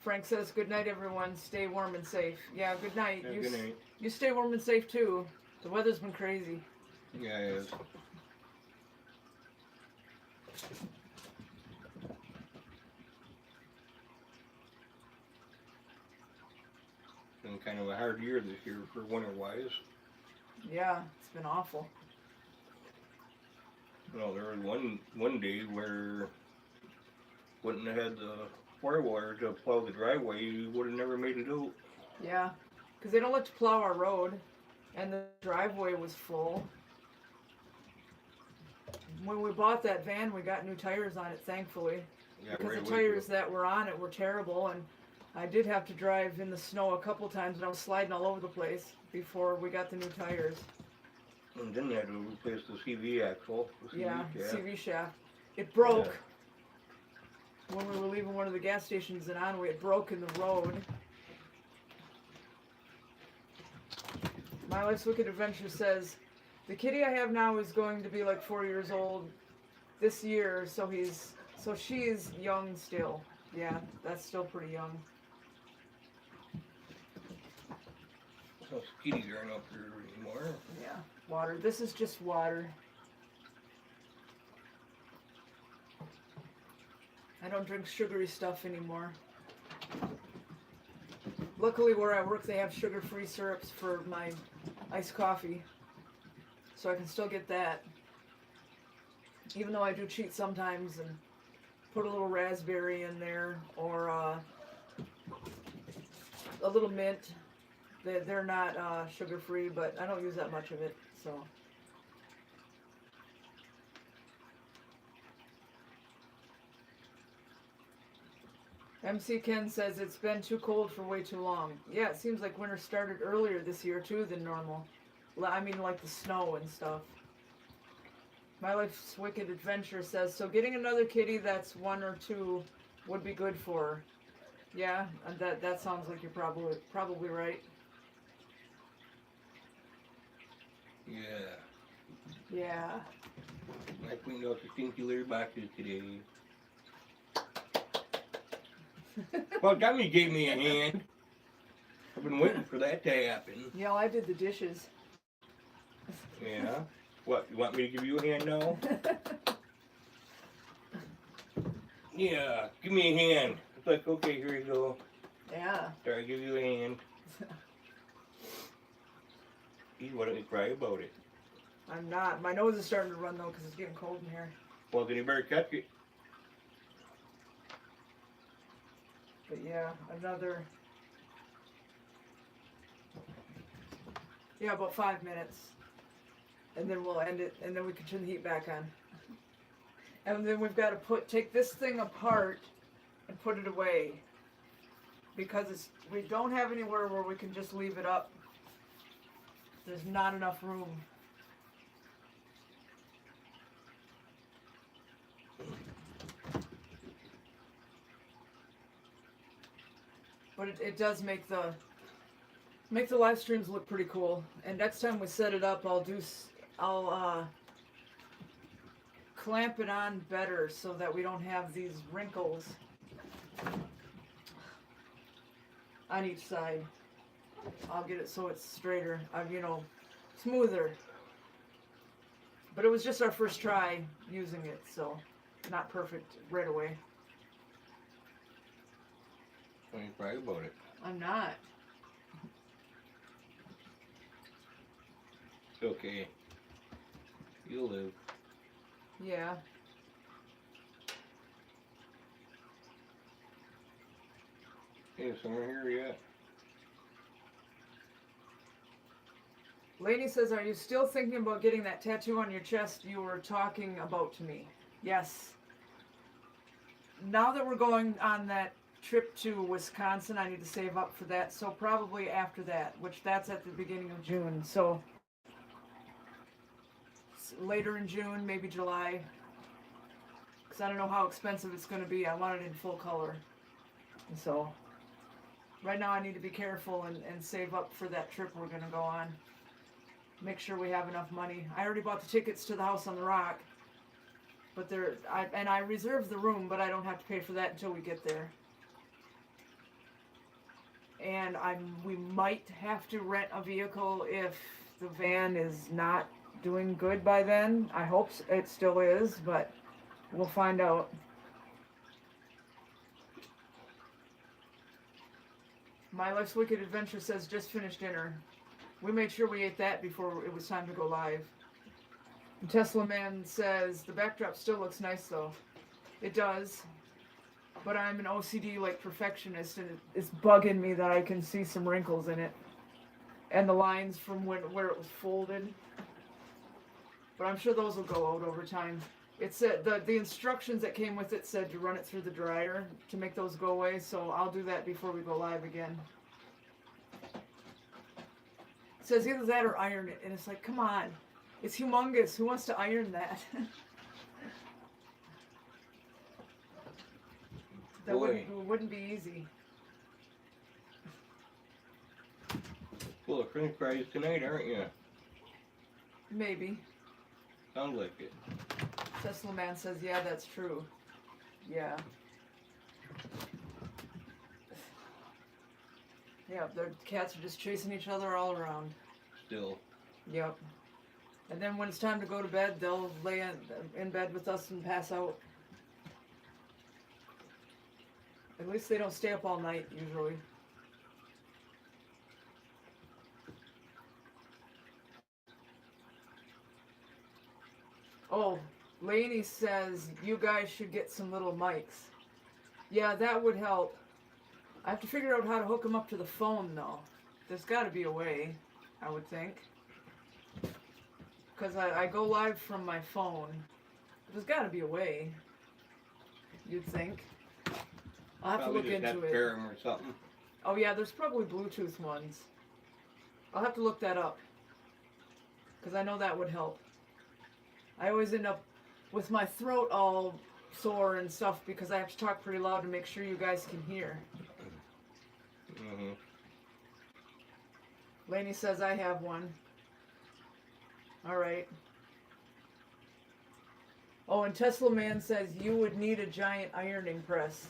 Frank says, good night, everyone. Stay warm and safe. Yeah, good night. Yeah, good night. You stay warm and safe, too. The weather's been crazy. Yeah, it is. Been kind of a hard year this year for winter-wise. Yeah, it's been awful. You know, there was one day where wouldn't have had the four-wheeler to plow the driveway, you would have never made it out. Yeah, because they don't let you plow our road, and the driveway was full. When we bought that van, we got new tires on it, thankfully. Yeah, Because right the away, tires that were on it were terrible, and I did have to drive in the snow a couple times, and I was sliding all over the place before we got the new tires. And then you had to replace the CV axle. The CV Yeah, shaft. CV shaft. It broke when we were leaving one of the gas stations in Onway. It broke in the road. My Life's Wicked Adventure says, the kitty I have now is going to be like 4 years old this year, so she's young still. Yeah, that's still pretty young. Those kitties aren't up here anymore. Yeah, water. This is just water. I don't drink sugary stuff anymore. Luckily where I work they have sugar-free syrups for my iced coffee. So I can still get that. Even though I do cheat sometimes and put a little raspberry in there or a little mint. They're not sugar-free, but I don't use that much of it, so. MC Ken says it's been too cold for way too long. Yeah, it seems like winter started earlier this year too than normal. I mean like the snow and stuff. My Life's Wicked Adventure says, so getting another kitty that's 1 or 2 would be good for her. Yeah, that sounds like you're probably right. Yeah. Yeah. I cleaned out the stinky litter boxes today. Well, Tommy gave me a hand. I've been waiting for that to happen. Yeah, I did the dishes. Yeah. What, you want me to give you a hand now? Yeah, give me a hand. It's like, okay, here you go. Yeah. There, I give you a hand. Geez, why don't you cry about it? I'm not. My nose is starting to run though because it's getting cold in here. Well, then you better catch it. But yeah, about 5 minutes. And then we'll end it, and then we can turn the heat back on. And then we've got to take this thing apart and put it away. Because we don't have anywhere where we can just leave it up. There's not enough room. But it does make the live streams look pretty cool. And next time we set it up, I'll clamp it on better so that we don't have these wrinkles on each side. I'll get it so it's straighter, smoother. But it was just our first try using it, so not perfect right away. I ain't brag about it. I'm not. It's okay. You'll live. Yeah. Is someone here yet? Lainey says, are you still thinking about getting that tattoo on your chest you were talking about to me? Yes. Now that we're going on that trip to Wisconsin, I need to save up for that. So probably after that, which that's at the beginning of June. So later in June, maybe July. Because I don't know how expensive it's going to be. I want it in full color. And so right now I need to be careful and save up for that trip we're going to go on. Make sure we have enough money. I already bought the tickets to the House on the Rock. But I reserved the room, but I don't have to pay for that until we get there. And we might have to rent a vehicle if the van is not doing good by then. I hope it still is, but we'll find out. My Life's Wicked Adventure says, just finished dinner. We made sure we ate that before it was time to go live. And Tesla Man says, the backdrop still looks nice though. It does. But I'm an OCD perfectionist, and it's bugging me that I can see some wrinkles in it. And the lines from where it was folded. But I'm sure those will go out over time. It said the instructions that came with it said to run it through the dryer to make those go away, so I'll do that before we go live again. It says either that or iron it, and it's like, come on. It's humongous. Who wants to iron that? That wouldn't be easy. Full of french fries tonight, aren't you? Maybe. Sounds like it. Tesla Man says, yeah, that's true. Yeah. Yeah, the cats are just chasing each other all around. Still. Yep. And then when it's time to go to bed, they'll lay in bed with us and pass out. At least they don't stay up all night, usually. Oh, Lainey says you guys should get some little mics. Yeah, that would help. I have to figure out how to hook them up to the phone, though. There's got to be a way, I would think. Because I go live from my phone. There's got to be a way, you'd think. I'll have Probably to look just into have to it. pair 'em or something. Oh yeah, there's probably Bluetooth ones. I'll have to look that up. Because I know that would help. I always end up with my throat all sore and stuff because I have to talk pretty loud to make sure you guys can hear. Mm-hmm. Lainey says I have one. Alright. Oh, and Tesla Man says you would need a giant ironing press.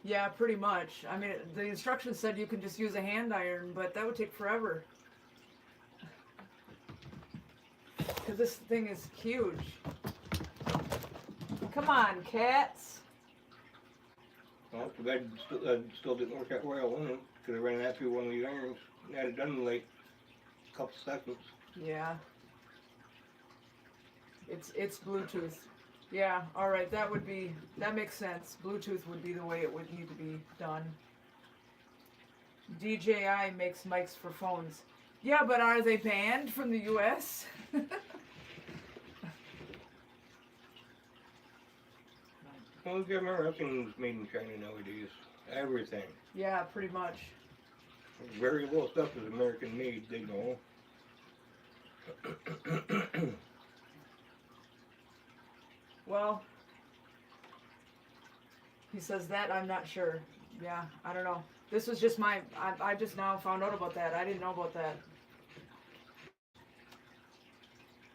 Yeah, pretty much. I mean, the instructions said you can just use a hand iron, but that would take forever. Because this thing is huge. Come on, cats. Well, too bad it still didn't work out well, because I ran that through one of the irons. I had it done in like a couple seconds. Yeah. It's Bluetooth. Yeah, alright, that makes sense. Bluetooth would be the way it would need to be done. DJI makes mics for phones. Yeah, but are they banned from the US? Well, you gotta remember, everything's made in China nowadays. Everything. Yeah, pretty much. Very little stuff is American made, they know. Well, he says that, I'm not sure. Yeah, I don't know. This was just I just now found out about that. I didn't know about that.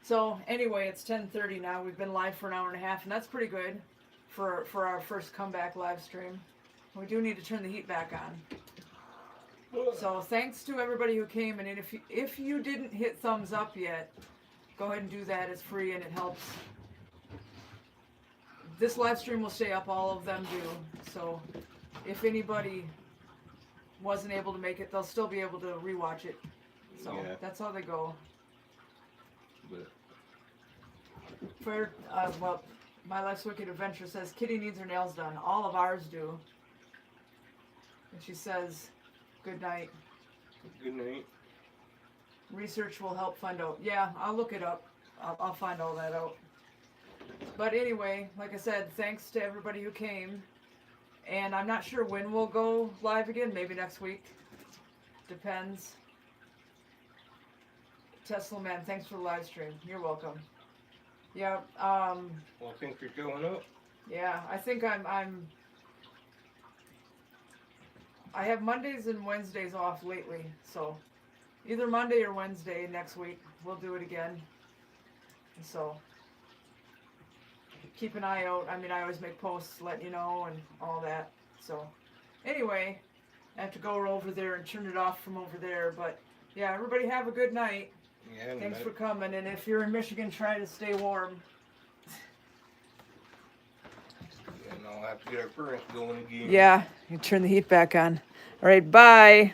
So anyway, it's 10:30 now. We've been live for an hour and a half, and that's pretty good for our first comeback live stream. We do need to turn the heat back on. So thanks to everybody who came, and if you didn't hit thumbs up yet, go ahead and do that. It's free and it helps. This live stream will stay up, all of them do. So if anybody wasn't able to make it, they'll still be able to rewatch it. So Yeah. that's how they go. But For well, My Life's Wicked Adventure says Kitty needs her nails done. All of ours do. And she says, good night. good night. Research will help find out. Yeah, I'll look it up. I'll find all that out. But anyway, like I said, thanks to everybody who came. And I'm not sure when we'll go live again. Maybe next week. Depends. Tesla Man, thanks for the live stream. You're welcome. Yeah, Well, thanks for showing up. yeah, I think I have Mondays and Wednesdays off lately, so either Monday or Wednesday next week, we'll do it again. So keep an eye out. I mean, I always make posts letting you know and all that. So anyway, I have to go over there and turn it off from over there. But yeah, everybody have a good night. Yeah, Thanks for coming. And if you're in Michigan, try to stay warm. And I'll have to get our furnace going again. Yeah, you turn the heat back on. All right, bye.